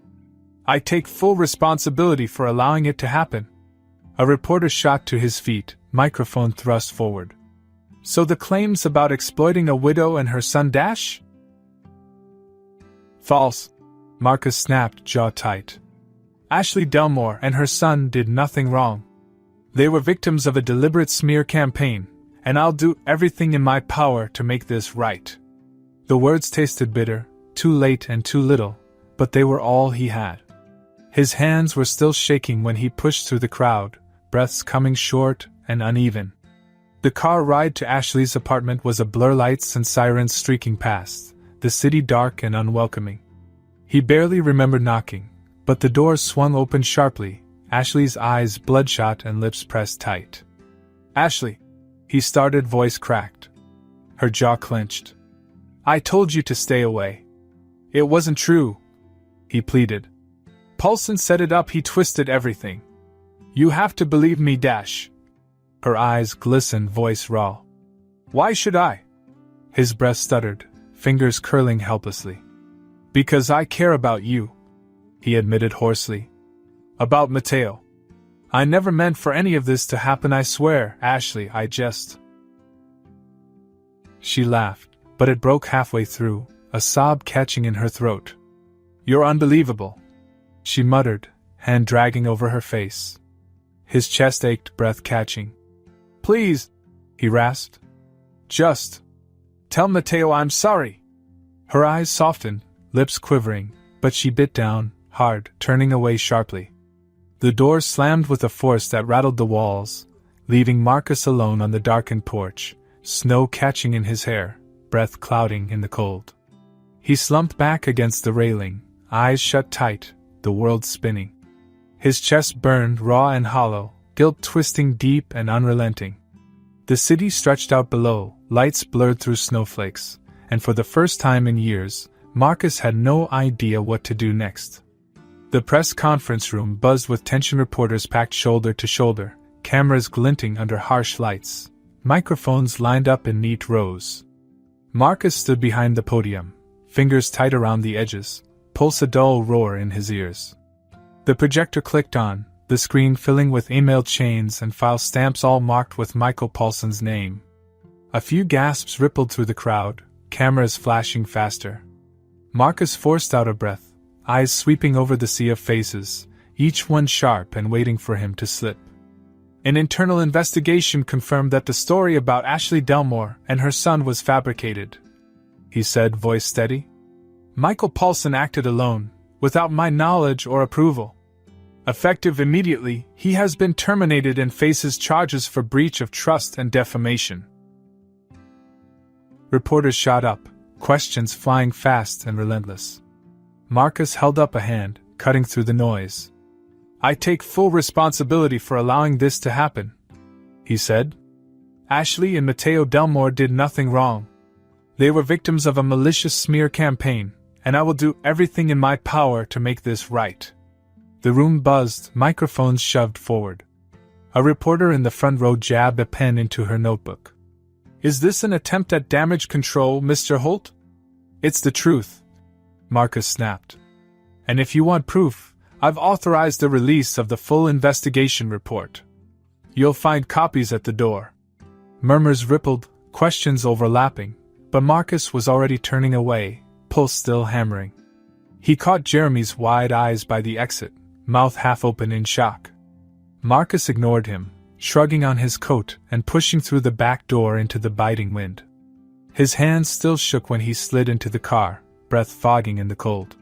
I take full responsibility for allowing it to happen. A reporter shot to his feet, microphone thrust forward. So the claims about exploiting a widow and her son dash? False. Marcus snapped, jaw tight. Ashley Delmore and her son did nothing wrong. They were victims of a deliberate smear campaign, and I'll do everything in my power to make this right. The words tasted bitter, too late and too little, but they were all he had. His hands were still shaking when he pushed through the crowd, breaths coming short and uneven. The car ride to Ashley's apartment was a blur, lights and sirens streaking past, the city dark and unwelcoming. He barely remembered knocking, but the door swung open sharply, Ashley's eyes bloodshot and lips pressed tight. Ashley, he started, voice cracked. Her jaw clenched. I told you to stay away. It wasn't true, he pleaded. Paulson set it up, he twisted everything. You have to believe me, Dash. Her eyes glistened, voice raw. Why should I? His breath stuttered, fingers curling helplessly. Because I care about you, he admitted hoarsely. About Mateo. I never meant for any of this to happen, I swear, Ashley, I just... She laughed, but it broke halfway through, a sob catching in her throat. You're unbelievable, she muttered, hand dragging over her face. His chest ached, breath catching. Please, he rasped. Just tell Mateo I'm sorry. Her eyes softened, lips quivering, but she bit down, hard, turning away sharply. The door slammed with a force that rattled the walls, leaving Marcus alone on the darkened porch, snow catching in his hair, breath clouding in the cold. He slumped back against the railing, eyes shut tight, the world spinning. His chest burned raw and hollow, guilt twisting deep and unrelenting. The city stretched out below, lights blurred through snowflakes, and for the first time in years, Marcus had no idea what to do next. The press conference room buzzed with tension, reporters packed shoulder to shoulder, cameras glinting under harsh lights, microphones lined up in neat rows. Marcus stood behind the podium, fingers tight around the edges, pulse a dull roar in his ears. The projector clicked on, the screen filling with email chains and file stamps all marked with Michael Paulson's name. A few gasps rippled through the crowd, cameras flashing faster. Marcus forced out a breath, eyes sweeping over the sea of faces, each one sharp and waiting for him to slip. An internal investigation confirmed that the story about Ashley Delmore and her son was fabricated, he said, voice steady. Michael Paulson acted alone, without my knowledge or approval. Effective immediately, he has been terminated and faces charges for breach of trust and defamation. Reporters shot up, questions flying fast and relentless. Marcus held up a hand, cutting through the noise. I take full responsibility for allowing this to happen, he said. Ashley and Mateo Delmore did nothing wrong. They were victims of a malicious smear campaign, and I will do everything in my power to make this right. The room buzzed, microphones shoved forward. A reporter in the front row jabbed a pen into her notebook. Is this an attempt at damage control, Mr. Holt? It's the truth, Marcus snapped. And if you want proof, I've authorized the release of the full investigation report. You'll find copies at the door. Murmurs rippled, questions overlapping, but Marcus was already turning away, pulse still hammering. He caught Jeremy's wide eyes by the exit, mouth half open in shock. Marcus ignored him, shrugging on his coat and pushing through the back door into the biting wind. His hands still shook when he slid into the car, breath fogging in the cold.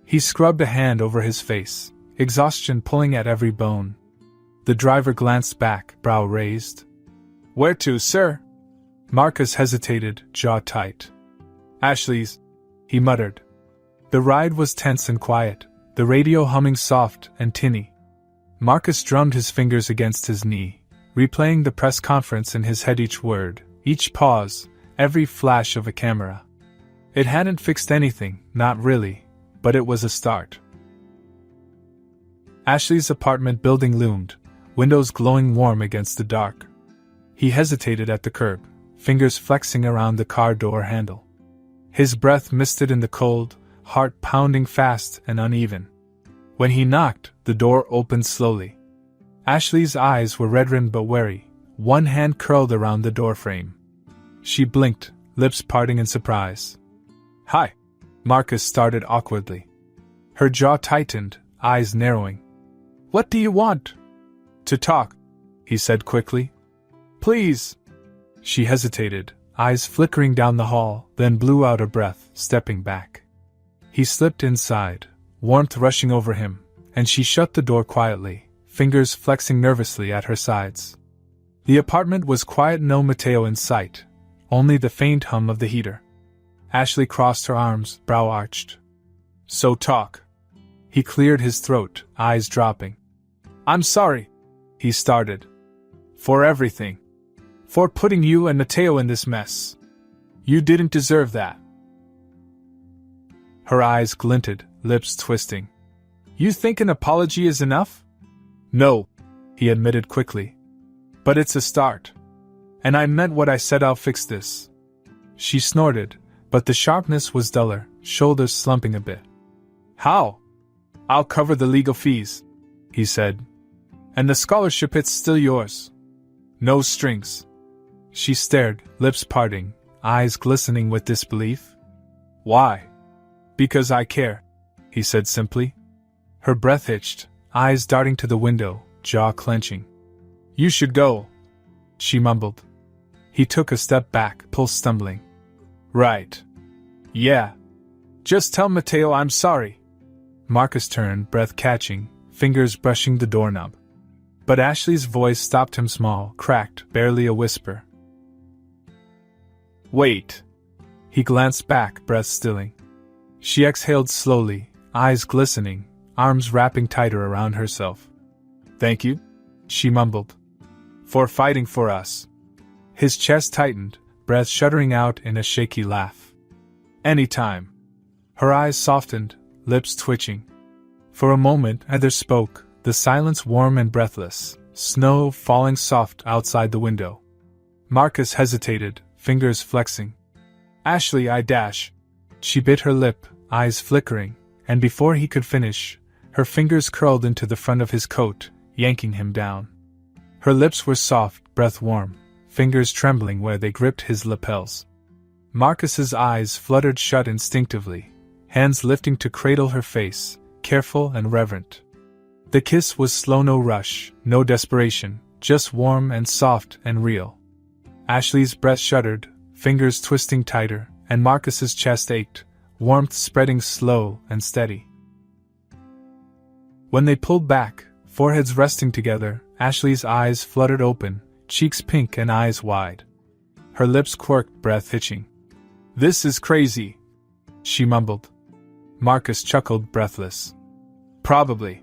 He scrubbed a hand over his face, exhaustion pulling at every bone. The driver glanced back, brow raised. Where to, sir? Marcus hesitated, jaw tight. Ashley's, he muttered. The ride was tense and quiet, the radio humming soft and tinny. Marcus drummed his fingers against his knee, replaying the press conference in his head, each word, each pause, every flash of a camera. It hadn't fixed anything, not really, but it was a start. Ashley's apartment building loomed, windows glowing warm against the dark. He hesitated at the curb, fingers flexing around the car door handle. His breath misted in the cold, heart pounding fast and uneven. When he knocked, the door opened slowly. Ashley's eyes were red-rimmed but wary, one hand curled around the doorframe. She blinked, lips parting in surprise. "Hi," Marcus started awkwardly. Her jaw tightened, eyes narrowing. "What do you want?" "To talk," he said quickly. "Please." She hesitated, eyes flickering down the hall, then blew out a breath, stepping back. He slipped inside, warmth rushing over him, and she shut the door quietly, fingers flexing nervously at her sides. The apartment was quiet, no Mateo in sight, only the faint hum of the heater. Ashley crossed her arms, brow arched. "So talk." He cleared his throat, eyes dropping. "I'm sorry," he started. "For everything. For putting you and Mateo in this mess. You didn't deserve that." Her eyes glinted, lips twisting. "You think an apology is enough?" "No," he admitted quickly. "But it's a start. And I meant what I said. I'll fix this." She snorted, but the sharpness was duller, shoulders slumping a bit. "How?" "I'll cover the legal fees," he said. "And the scholarship, it's still yours. No strings." She stared, lips parting, eyes glistening with disbelief. "Why?" "Because I care," he said simply. Her breath hitched, eyes darting to the window, jaw clenching. "You should go," she mumbled. He took a step back, pulse stumbling. "Right. Yeah. Just tell Mateo I'm sorry." Marcus turned, breath catching, fingers brushing the doorknob. But Ashley's voice stopped him, small, cracked, barely a whisper. "Wait." He glanced back, breath stilling. She exhaled slowly, eyes glistening, arms wrapping tighter around herself. "Thank you," she mumbled. "For fighting for us." His chest tightened, breath shuddering out in a shaky laugh. "Anytime." Her eyes softened, lips twitching. For a moment neither spoke, the silence warm and breathless, snow falling soft outside the window. Marcus hesitated, fingers flexing. "Ashley, I dash." She bit her lip, eyes flickering, and before he could finish, her fingers curled into the front of his coat, yanking him down. Her lips were soft, breath warm, fingers trembling where they gripped his lapels. Marcus's eyes fluttered shut instinctively, hands lifting to cradle her face, careful and reverent. The kiss was slow, no rush, no desperation, just warm and soft and real. Ashley's breath shuddered, fingers twisting tighter, and Marcus's chest ached, warmth spreading slow and steady. When they pulled back, foreheads resting together, Ashley's eyes fluttered open, cheeks pink and eyes wide. Her lips quirked, breath hitching. "This is crazy," she mumbled. Marcus chuckled, breathless. "Probably."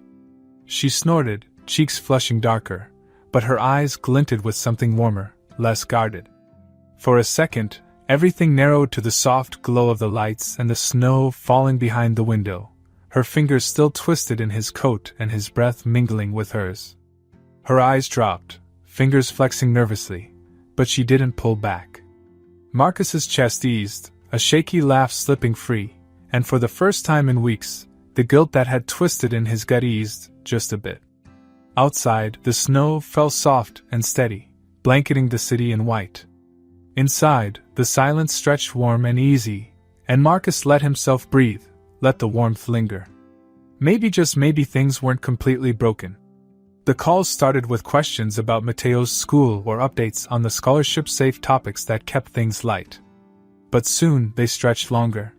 She snorted, cheeks flushing darker, but her eyes glinted with something warmer, less guarded. For a second, everything narrowed to the soft glow of the lights and the snow falling behind the window, her fingers still twisted in his coat and his breath mingling with hers. Her eyes dropped, fingers flexing nervously, but she didn't pull back. Marcus's chest eased, a shaky laugh slipping free, and for the first time in weeks, the guilt that had twisted in his gut eased, just a bit. Outside, the snow fell soft and steady, blanketing the city in white. Inside, the silence stretched warm and easy, and Marcus let himself breathe, let the warmth linger. Maybe, just maybe, things weren't completely broken. The calls started with questions about Mateo's school or updates on the scholarship-safe topics that kept things light. But soon they stretched longer.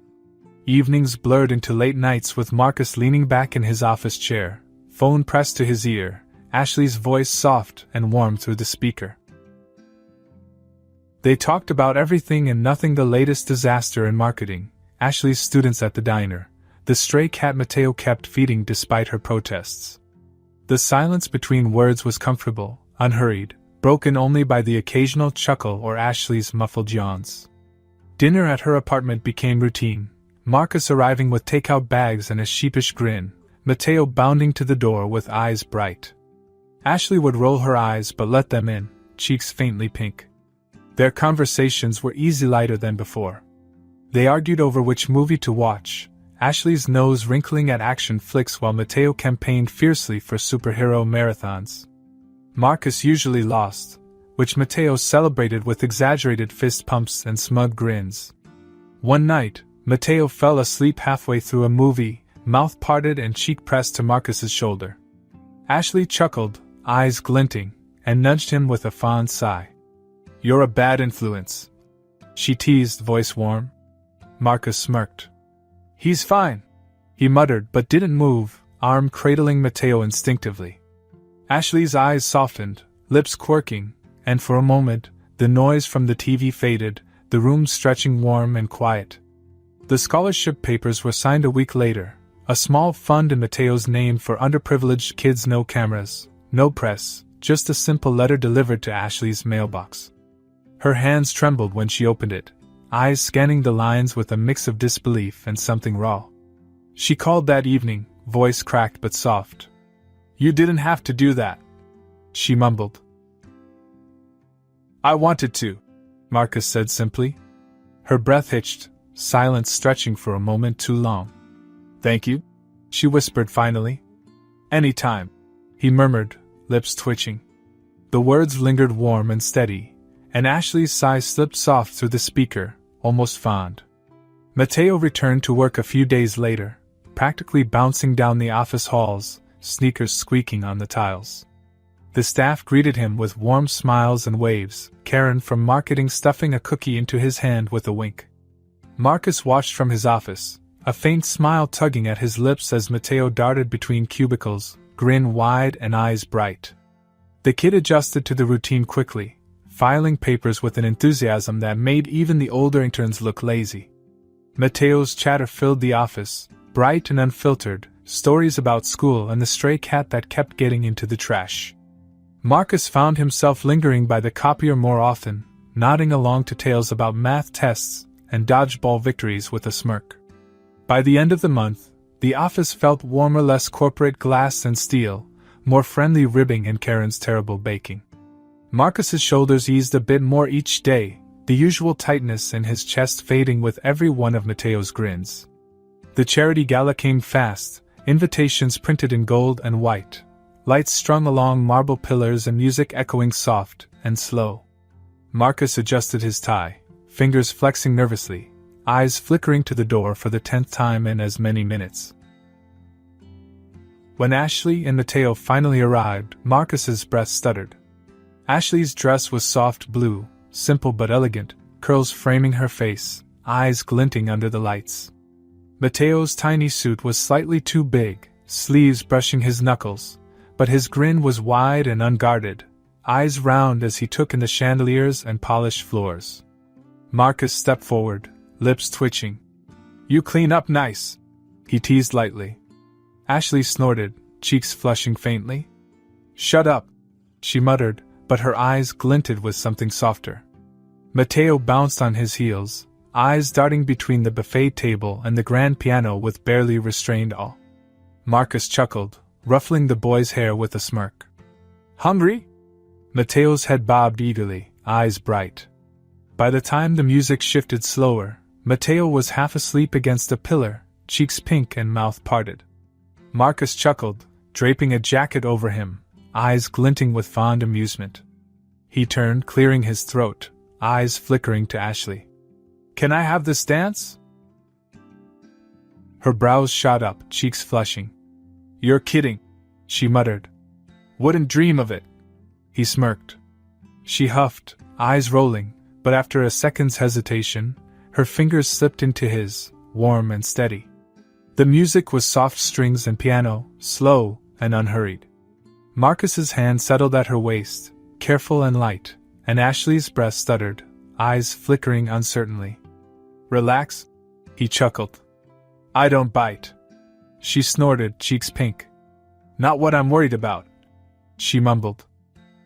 Evenings blurred into late nights with Marcus leaning back in his office chair, phone pressed to his ear, Ashley's voice soft and warm through the speaker. They talked about everything and nothing: the latest disaster in marketing, Ashley's students at the diner, the stray cat Mateo kept feeding despite her protests. The silence between words was comfortable, unhurried, broken only by the occasional chuckle or Ashley's muffled yawns. Dinner at her apartment became routine, Marcus arriving with takeout bags and a sheepish grin, Mateo bounding to the door with eyes bright. Ashley would roll her eyes but let them in, cheeks faintly pink. Their conversations were easy, lighter than before. They argued over which movie to watch, Ashley's nose wrinkling at action flicks while Mateo campaigned fiercely for superhero marathons. Marcus usually lost, which Mateo celebrated with exaggerated fist pumps and smug grins. One night, Mateo fell asleep halfway through a movie, mouth parted and cheek pressed to Marcus's shoulder. Ashley chuckled, eyes glinting, and nudged him with a fond sigh. "You're a bad influence," she teased, voice warm. Marcus smirked. "He's fine," he muttered but didn't move, arm cradling Mateo instinctively. Ashley's eyes softened, lips quirking, and for a moment, the noise from the TV faded, the room stretching warm and quiet. The scholarship papers were signed a week later, a small fund in Mateo's name for underprivileged kids. No cameras, no press, just a simple letter delivered to Ashley's mailbox. Her hands trembled when she opened it, eyes scanning the lines with a mix of disbelief and something raw. She called that evening, voice cracked but soft. "You didn't have to do that," she mumbled. "I wanted to," Marcus said simply. Her breath hitched, silence stretching for a moment too long. "Thank you," she whispered finally. "Anytime," he murmured, lips twitching. The words lingered warm and steady, and Ashley's sigh slipped soft through the speaker, almost fond. Mateo returned to work a few days later, practically bouncing down the office halls, sneakers squeaking on the tiles. The staff greeted him with warm smiles and waves, Karen from marketing stuffing a cookie into his hand with a wink. Marcus watched from his office, a faint smile tugging at his lips as Mateo darted between cubicles, grin wide and eyes bright. The kid adjusted to the routine quickly, filing papers with an enthusiasm that made even the older interns look lazy. Mateo's chatter filled the office, bright and unfiltered, stories about school and the stray cat that kept getting into the trash. Marcus found himself lingering by the copier more often, nodding along to tales about math tests and dodgeball victories with a smirk. By the end of the month, the office felt warmer, less corporate glass and steel, more friendly ribbing and Karen's terrible baking. Marcus's shoulders eased a bit more each day, the usual tightness in his chest fading with every one of Mateo's grins. The charity gala came fast, invitations printed in gold and white, lights strung along marble pillars and music echoing soft and slow. Marcus adjusted his tie, fingers flexing nervously, eyes flickering to the door for the 10th time in as many minutes. When Ashley and Mateo finally arrived, Marcus's breath stuttered. Ashley's dress was soft blue, simple but elegant, curls framing her face, eyes glinting under the lights. Mateo's tiny suit was slightly too big, sleeves brushing his knuckles, but his grin was wide and unguarded, eyes round as he took in the chandeliers and polished floors. Marcus stepped forward, lips twitching. "You clean up nice," he teased lightly. Ashley snorted, cheeks flushing faintly. "Shut up," she muttered, but her eyes glinted with something softer. Mateo bounced on his heels, eyes darting between the buffet table and the grand piano with barely restrained awe. Marcus chuckled, ruffling the boy's hair with a smirk. "Hungry?" Mateo's head bobbed eagerly, eyes bright. By the time the music shifted slower, Mateo was half asleep against a pillar, cheeks pink and mouth parted. Marcus chuckled, draping a jacket over him, eyes glinting with fond amusement. He turned, clearing his throat, eyes flickering to Ashley. "Can I have this dance?" Her brows shot up, cheeks flushing. "You're kidding," she muttered. "Wouldn't dream of it." He smirked. She huffed, eyes rolling, but after a second's hesitation, her fingers slipped into his, warm and steady. The music was soft strings and piano, slow and unhurried. Marcus's hand settled at her waist, careful and light, and Ashley's breath stuttered, eyes flickering uncertainly. "Relax?" he chuckled. "I don't bite." She snorted, cheeks pink. "Not what I'm worried about," she mumbled.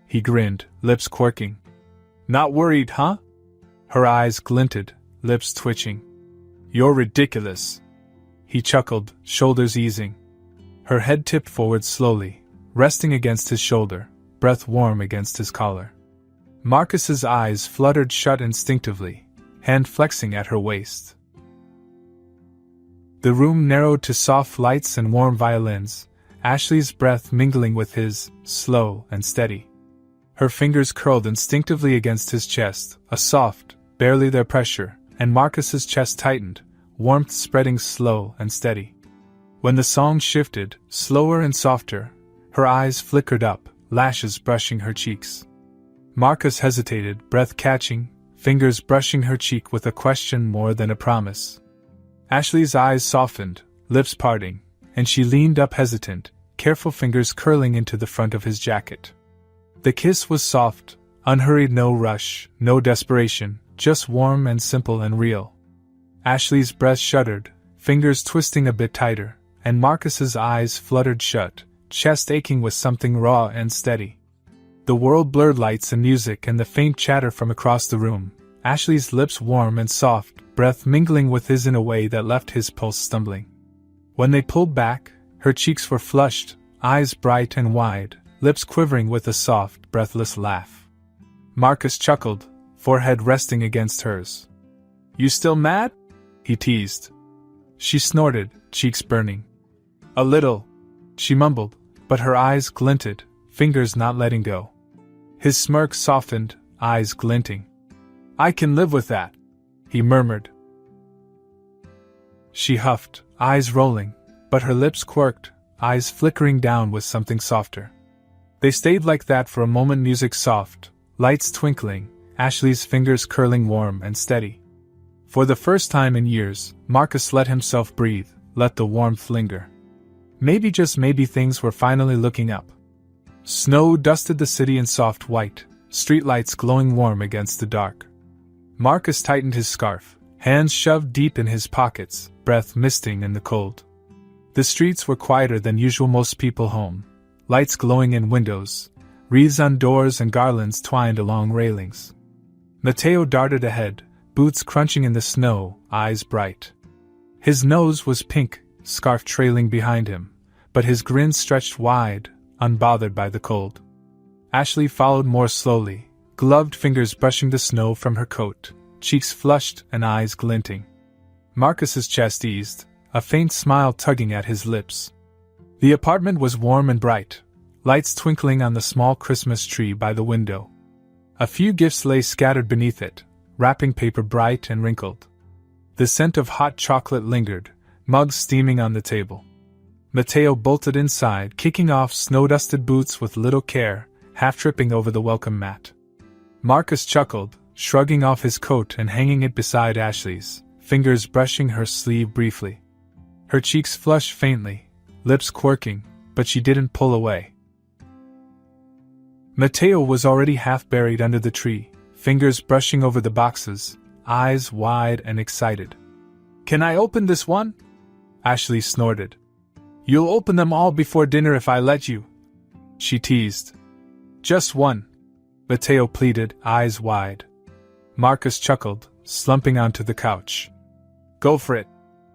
He grinned, lips quirking. "Not worried, huh?" Her eyes glinted, lips twitching. "You're ridiculous." He chuckled, shoulders easing. Her head tipped forward slowly, resting against his shoulder, breath warm against his collar. Marcus's eyes fluttered shut instinctively, hand flexing at her waist. The room narrowed to soft lights and warm violins, Ashley's breath mingling with his, slow and steady. Her fingers curled instinctively against his chest, a soft, barely there pressure, and Marcus's chest tightened, warmth spreading slow and steady. When the song shifted, slower and softer, her eyes flickered up, lashes brushing her cheeks. Marcus hesitated, breath catching, fingers brushing her cheek with a question more than a promise. Ashley's eyes softened, lips parting, and she leaned up hesitant, careful fingers curling into the front of his jacket. The kiss was soft, unhurried, no rush, no desperation, just warm and simple and real. Ashley's breast shuddered, fingers twisting a bit tighter, and Marcus's eyes fluttered shut, chest aching with something raw and steady. The world blurred, lights and music and the faint chatter from across the room, Ashley's lips warm and soft, breath mingling with his in a way that left his pulse stumbling. When they pulled back, her cheeks were flushed, eyes bright and wide, lips quivering with a soft, breathless laugh. Marcus chuckled, forehead resting against hers. "You still mad?" he teased. She snorted, cheeks burning. "A little," she mumbled, but her eyes glinted, fingers not letting go. His smirk softened, eyes glinting. "I can live with that," he murmured. She huffed, eyes rolling, but her lips quirked, eyes flickering down with something softer. They stayed like that for a moment, music soft, lights twinkling, Ashley's fingers curling warm and steady. For the first time in years, Marcus let himself breathe, let the warmth linger. Maybe, just maybe, things were finally looking up. Snow dusted the city in soft white, streetlights glowing warm against the dark. Marcus tightened his scarf, hands shoved deep in his pockets, breath misting in the cold. The streets were quieter than usual, most people home, lights glowing in windows, wreaths on doors and garlands twined along railings. Mateo darted ahead, boots crunching in the snow, eyes bright. His nose was pink, scarf trailing behind him, but his grin stretched wide, unbothered by the cold. Ashley followed more slowly, gloved fingers brushing the snow from her coat, cheeks flushed and eyes glinting. Marcus's chest eased, a faint smile tugging at his lips. The apartment was warm and bright, lights twinkling on the small Christmas tree by the window. A few gifts lay scattered beneath it, wrapping paper bright and wrinkled. The scent of hot chocolate lingered, mugs steaming on the table. Mateo bolted inside, kicking off snow-dusted boots with little care, half tripping over the welcome mat. Marcus chuckled, shrugging off his coat and hanging it beside Ashley's, fingers brushing her sleeve briefly. Her cheeks flushed faintly, lips quirking, but she didn't pull away. Mateo was already half buried under the tree, fingers brushing over the boxes, eyes wide and excited. "Can I open this one?" Ashley snorted. "You'll open them all before dinner if I let you," she teased. "Just one," Mateo pleaded, eyes wide. Marcus chuckled, slumping onto the couch. "Go for it,"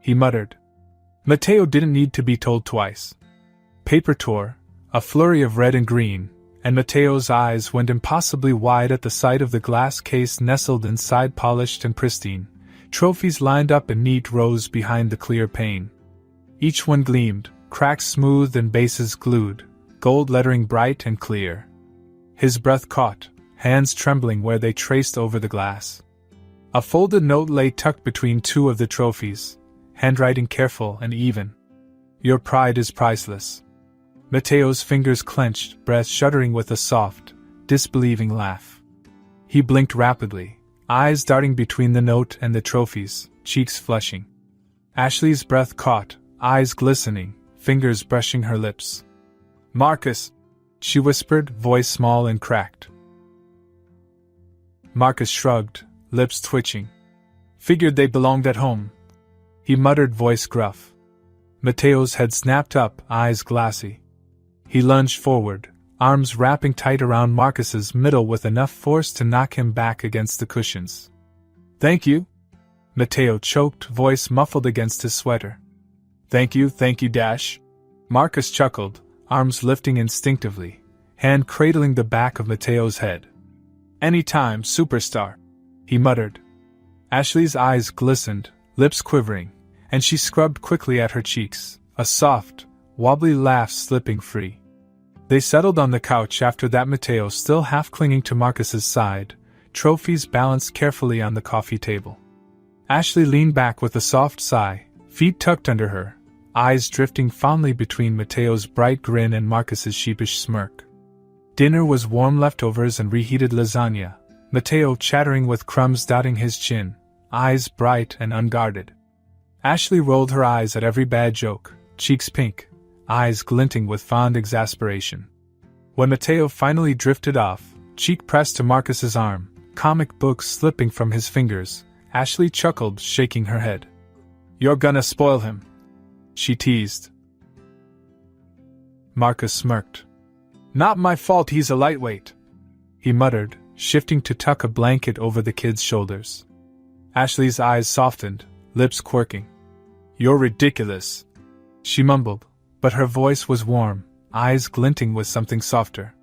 he muttered. Mateo didn't need to be told twice. Paper tore, a flurry of red and green, and Mateo's eyes went impossibly wide at the sight of the glass case nestled inside, polished and pristine, trophies lined up in neat rows behind the clear pane. Each one gleamed, cracks smoothed and bases glued, gold lettering bright and clear. His breath caught, hands trembling where they traced over the glass. A folded note lay tucked between two of the trophies, handwriting careful and even. "Your pride is priceless." Mateo's fingers clenched, breath shuddering with a soft, disbelieving laugh. He blinked rapidly, eyes darting between the note and the trophies, cheeks flushing. Ashley's breath caught, eyes glistening, fingers brushing her lips. "Marcus," she whispered, voice small and cracked. Marcus shrugged, lips twitching. "Figured they belonged at home," he muttered, voice gruff. Mateo's head snapped up, eyes glassy. He lunged forward, arms wrapping tight around Marcus's middle with enough force to knock him back against the cushions. "Thank you," Mateo choked, voice muffled against his sweater. Thank you, Dash." Marcus chuckled, arms lifting instinctively, hand cradling the back of Mateo's head. "Anytime, superstar," he muttered. Ashley's eyes glistened, lips quivering, and she scrubbed quickly at her cheeks, a soft, wobbly laugh slipping free. They settled on the couch after that, Mateo still half clinging to Marcus's side, trophies balanced carefully on the coffee table. Ashley leaned back with a soft sigh, feet tucked under her, eyes drifting fondly between Mateo's bright grin and Marcus's sheepish smirk. Dinner was warm leftovers and reheated lasagna, Mateo chattering with crumbs dotting his chin, eyes bright and unguarded. Ashley rolled her eyes at every bad joke, cheeks pink, eyes glinting with fond exasperation. When Mateo finally drifted off, cheek pressed to Marcus's arm, comic books slipping from his fingers, Ashley chuckled, shaking her head. "You're gonna spoil him," she teased. Marcus smirked. "Not my fault he's a lightweight," he muttered, shifting to tuck a blanket over the kid's shoulders. Ashley's eyes softened, lips quirking. "You're ridiculous," she mumbled, but her voice was warm, eyes glinting with something softer.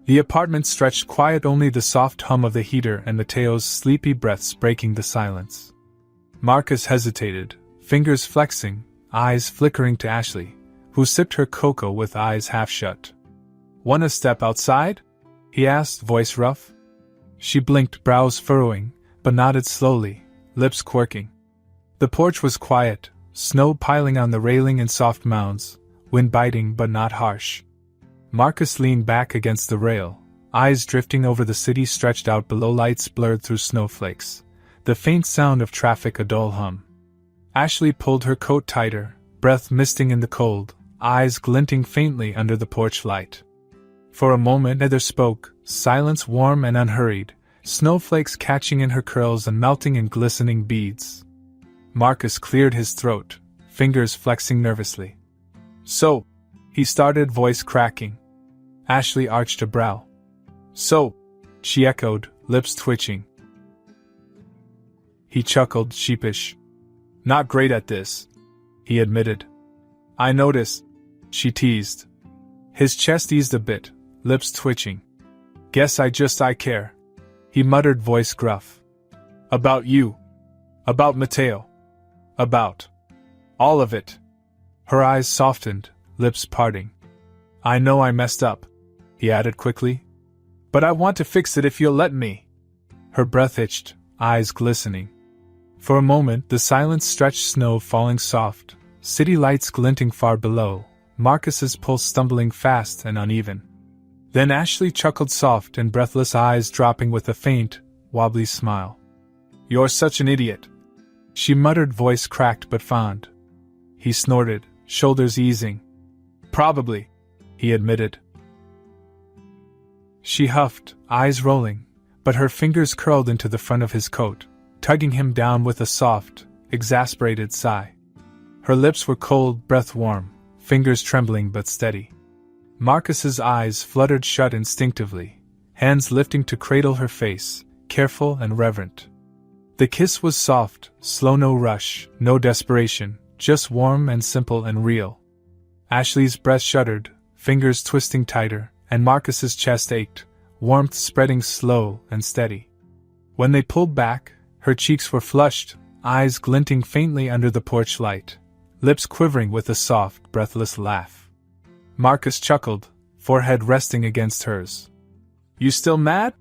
The apartment stretched quiet, only the soft hum of the heater and Mateo's sleepy breaths breaking the silence. Marcus hesitated, fingers flexing, eyes flickering to Ashley, who sipped her cocoa with eyes half shut. "Wanna step outside?" he asked, voice rough. She blinked, brows furrowing, but nodded slowly, lips quirking. The porch was quiet, snow piling on the railing in soft mounds, wind biting but not harsh. Marcus leaned back against the rail, eyes drifting over the city stretched out below, lights blurred through snowflakes, the faint sound of traffic a dull hum. Ashley pulled her coat tighter, breath misting in the cold, eyes glinting faintly under the porch light. For a moment neither spoke, silence warm and unhurried, snowflakes catching in her curls and melting in glistening beads. Marcus cleared his throat, fingers flexing nervously. "So," he started, voice cracking. Ashley arched a brow. "So," she echoed, lips twitching. He chuckled, sheepish. "Not great at this," he admitted. "I notice," she teased. His chest eased a bit, lips twitching. "Guess I care," he muttered, voice gruff. "About you. About Mateo. About all of it." Her eyes softened, lips parting. "I know I messed up," he added quickly. "But I want to fix it if you'll let me." Her breath itched, eyes glistening. For a moment the silence stretched, snow falling soft, city lights glinting far below, Marcus's pulse stumbling fast and uneven. Then Ashley chuckled, soft and breathless, eyes dropping with a faint, wobbly smile. "You're such an idiot," she muttered, voice cracked but fond. He snorted, shoulders easing. "Probably," he admitted. She huffed, eyes rolling, but her fingers curled into the front of his coat, tugging him down with a soft, exasperated sigh. Her lips were cold, breath warm, fingers trembling but steady. Marcus's eyes fluttered shut instinctively, hands lifting to cradle her face, careful and reverent. The kiss was soft, slow, no rush, no desperation, just warm and simple and real. Ashley's breast shuddered, fingers twisting tighter, and Marcus's chest ached, warmth spreading slow and steady. When they pulled back, her cheeks were flushed, eyes glinting faintly under the porch light, lips quivering with a soft, breathless laugh. Marcus chuckled, forehead resting against hers. "You still mad?"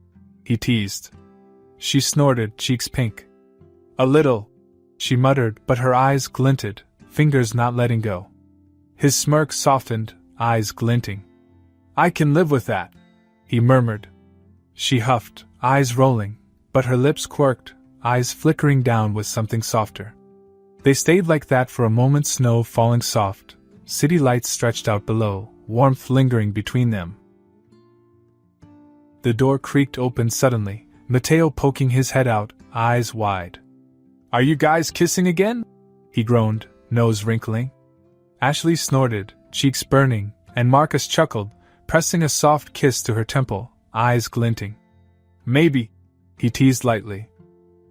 he teased. She snorted, cheeks pink. "A little," she muttered, but her eyes glinted, fingers not letting go. His smirk softened, eyes glinting. "I can live with that," he murmured. She huffed, eyes rolling, but her lips quirked, eyes flickering down with something softer. They stayed like that for a moment, snow falling soft, city lights stretched out below, warmth lingering between them. The door creaked open suddenly, Mateo poking his head out, eyes wide. "Are you guys kissing again?" he groaned, nose wrinkling. Ashley snorted, cheeks burning, and Marcus chuckled, pressing a soft kiss to her temple, eyes glinting. "Maybe," he teased lightly.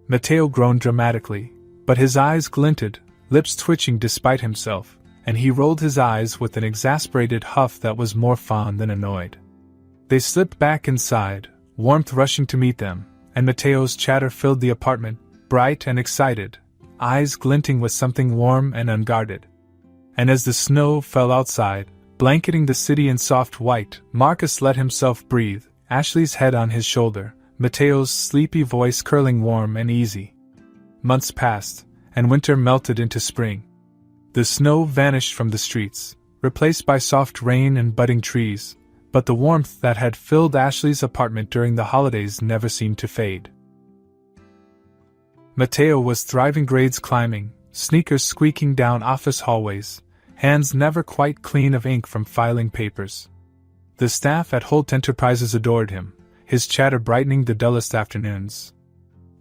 Mateo groaned dramatically, but his eyes glinted, lips twitching despite himself, and he rolled his eyes with an exasperated huff that was more fond than annoyed. They slipped back inside, warmth rushing to meet them, and Mateo's chatter filled the apartment, bright and excited, eyes glinting with something warm and unguarded. And as the snow fell outside, blanketing the city in soft white, Marcus let himself breathe, Ashley's head on his shoulder, Mateo's sleepy voice curling warm and easy. Months passed, and winter melted into spring. The snow vanished from the streets, replaced by soft rain and budding trees, but the warmth that had filled Ashley's apartment during the holidays never seemed to fade. Mateo was thriving, grades climbing, sneakers squeaking down office hallways, hands never quite clean of ink from filing papers. The staff at Holt Enterprises adored him, his chatter brightening the dullest afternoons.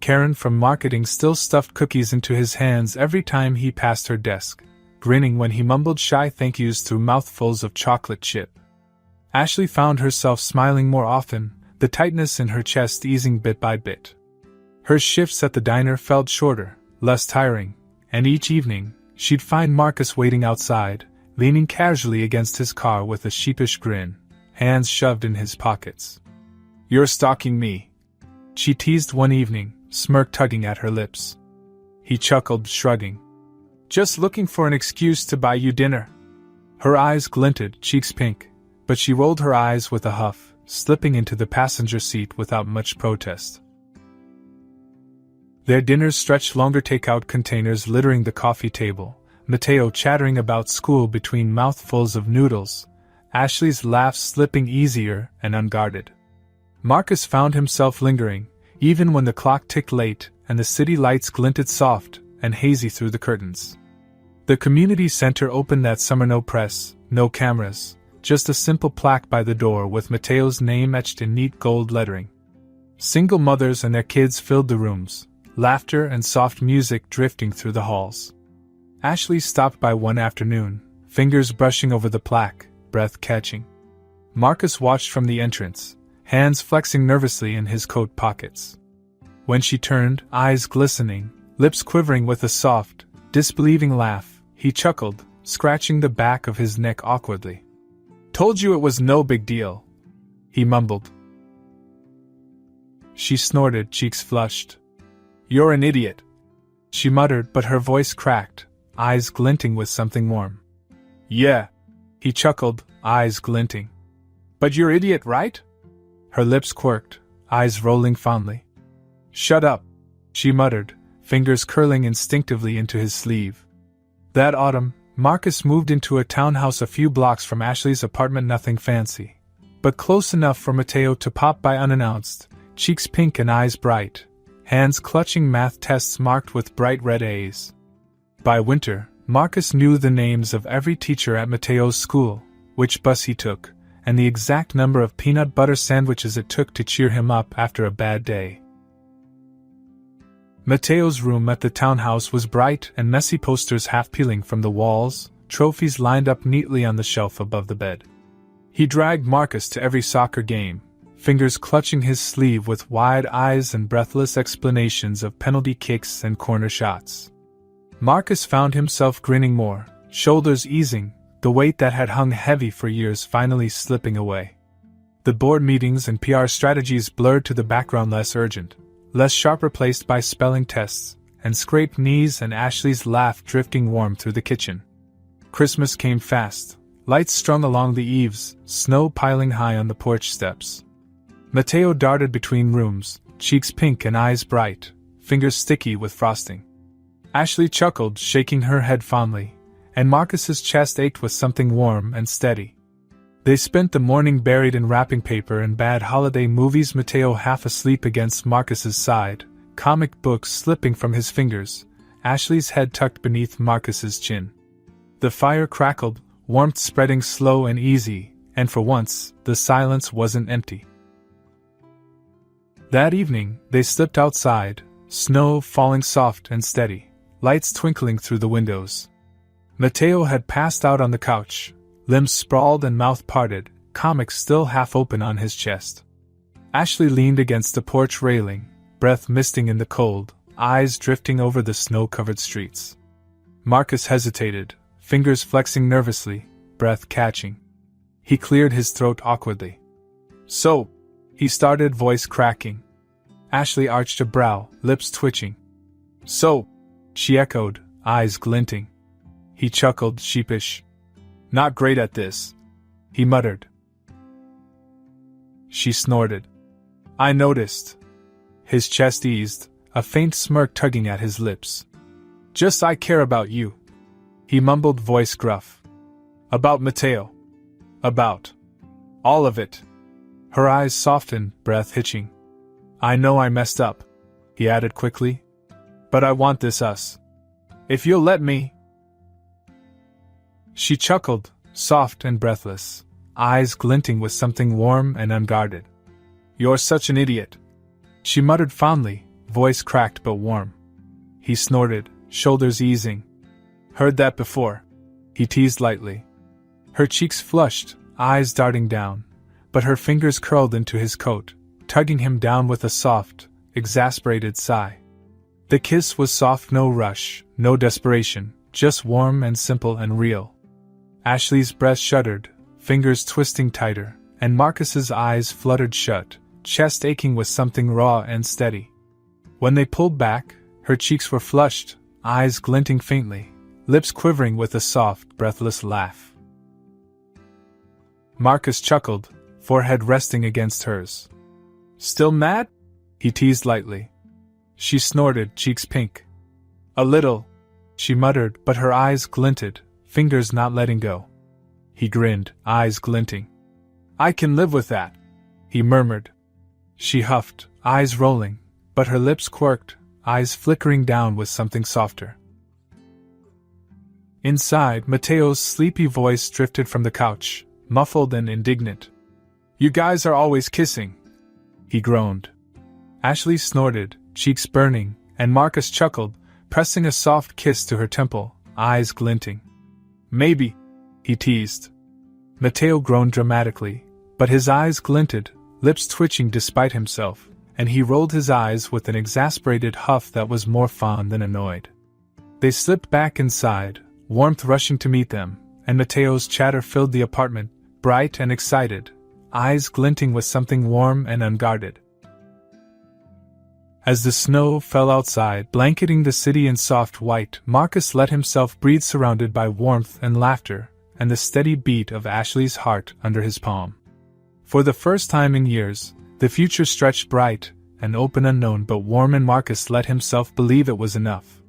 Karen from marketing still stuffed cookies into his hands every time he passed her desk, grinning when he mumbled shy thank yous through mouthfuls of chocolate chip. Ashley found herself smiling more often, the tightness in her chest easing bit by bit. Her shifts at the diner felt shorter, less tiring, and each evening, she'd find Marcus waiting outside, leaning casually against his car with a sheepish grin, hands shoved in his pockets. "You're stalking me," she teased one evening, smirk tugging at her lips. He chuckled, shrugging. "Just looking for an excuse to buy you dinner." Her eyes glinted, cheeks pink, but she rolled her eyes with a huff, slipping into the passenger seat without much protest. Their dinners stretched longer, takeout containers littering the coffee table, Mateo chattering about school between mouthfuls of noodles, Ashley's laughs slipping easier and unguarded. Marcus found himself lingering, even when the clock ticked late and the city lights glinted soft and hazy through the curtains. The community center opened that summer, no press, no cameras, just a simple plaque by the door with Mateo's name etched in neat gold lettering. Single mothers and their kids filled the rooms, laughter and soft music drifting through the halls. Ashley stopped by one afternoon, fingers brushing over the plaque, breath catching. Marcus watched from the entrance, hands flexing nervously in his coat pockets. When she turned, eyes glistening, lips quivering with a soft, disbelieving laugh, he chuckled, scratching the back of his neck awkwardly. "Told you it was no big deal," he mumbled. She snorted, cheeks flushed. "You're an idiot," she muttered, but her voice cracked, eyes glinting with something warm. "Yeah," he chuckled, eyes glinting. "But you're idiot, right?" Her lips quirked, eyes rolling fondly. "Shut up," she muttered, fingers curling instinctively into his sleeve. That autumn, Marcus moved into a townhouse a few blocks from Ashley's apartment, nothing fancy, but close enough for Mateo to pop by unannounced, cheeks pink and eyes bright, hands clutching math tests marked with bright red A's. By winter, Marcus knew the names of every teacher at Mateo's school, which bus he took, and the exact number of peanut butter sandwiches it took to cheer him up after a bad day. Mateo's room at the townhouse was bright and messy, posters half peeling from the walls, trophies lined up neatly on the shelf above the bed. He dragged Marcus to every soccer game, fingers clutching his sleeve with wide eyes and breathless explanations of penalty kicks and corner shots. Marcus found himself grinning more, shoulders easing, the weight that had hung heavy for years finally slipping away. The board meetings and PR strategies blurred to the background, less urgent, less sharp, replaced by spelling tests, and scraped knees and Ashley's laugh drifting warm through the kitchen. Christmas came fast, lights strung along the eaves, snow piling high on the porch steps. Mateo darted between rooms, cheeks pink and eyes bright, fingers sticky with frosting. Ashley chuckled, shaking her head fondly, and Marcus's chest ached with something warm and steady. They spent the morning buried in wrapping paper and bad holiday movies, Mateo half asleep against Marcus's side, comic books slipping from his fingers, Ashley's head tucked beneath Marcus's chin. The fire crackled, warmth spreading slow and easy, and for once, the silence wasn't empty. That evening, they slipped outside, snow falling soft and steady, lights twinkling through the windows. Mateo had passed out on the couch, limbs sprawled and mouth parted, comics still half open on his chest. Ashley leaned against the porch railing, breath misting in the cold, eyes drifting over the snow-covered streets. Marcus hesitated, fingers flexing nervously, breath catching. He cleared his throat awkwardly. "So," he started, voice cracking. Ashley arched a brow, lips twitching. "So, she echoed, eyes glinting. He chuckled, sheepish. Not great at this, he muttered. She snorted. I noticed. His chest eased, a faint smirk tugging at his lips. Just I care about you, he mumbled, voice gruff. About Mateo. About all of it. Her eyes softened, breath hitching. I know I messed up, he added quickly. But I want this us. If you'll let me. She chuckled, soft and breathless, eyes glinting with something warm and unguarded. You're such an idiot, she muttered fondly, voice cracked but warm. He snorted, shoulders easing. Heard that before, he teased lightly. Her cheeks flushed, eyes darting down, but her fingers curled into his coat, tugging him down with a soft, exasperated sigh. The kiss was soft, no rush, no desperation, just warm and simple and real. Ashley's breast shuddered, fingers twisting tighter, and Marcus's eyes fluttered shut, chest aching with something raw and steady. When they pulled back, her cheeks were flushed, eyes glinting faintly, lips quivering with a soft, breathless laugh. Marcus chuckled, forehead resting against hers. Still mad? He teased lightly. She snorted, cheeks pink. A little, she muttered, but her eyes glinted, fingers not letting go. He grinned, eyes glinting. I can live with that, he murmured. She huffed, eyes rolling, but her lips quirked, eyes flickering down with something softer. Inside, Mateo's sleepy voice drifted from the couch, muffled and indignant. You guys are always kissing, he groaned. Ashley snorted, cheeks burning, and Marcus chuckled, pressing a soft kiss to her temple, eyes glinting. Maybe, he teased. Mateo groaned dramatically, but his eyes glinted, lips twitching despite himself, and he rolled his eyes with an exasperated huff that was more fond than annoyed. They slipped back inside, warmth rushing to meet them, and Mateo's chatter filled the apartment, bright and excited, eyes glinting with something warm and unguarded. As the snow fell outside, blanketing the city in soft white, Marcus let himself breathe, surrounded by warmth and laughter, and the steady beat of Ashley's heart under his palm. For the first time in years, the future stretched bright and open, unknown but warm, and Marcus let himself believe it was enough.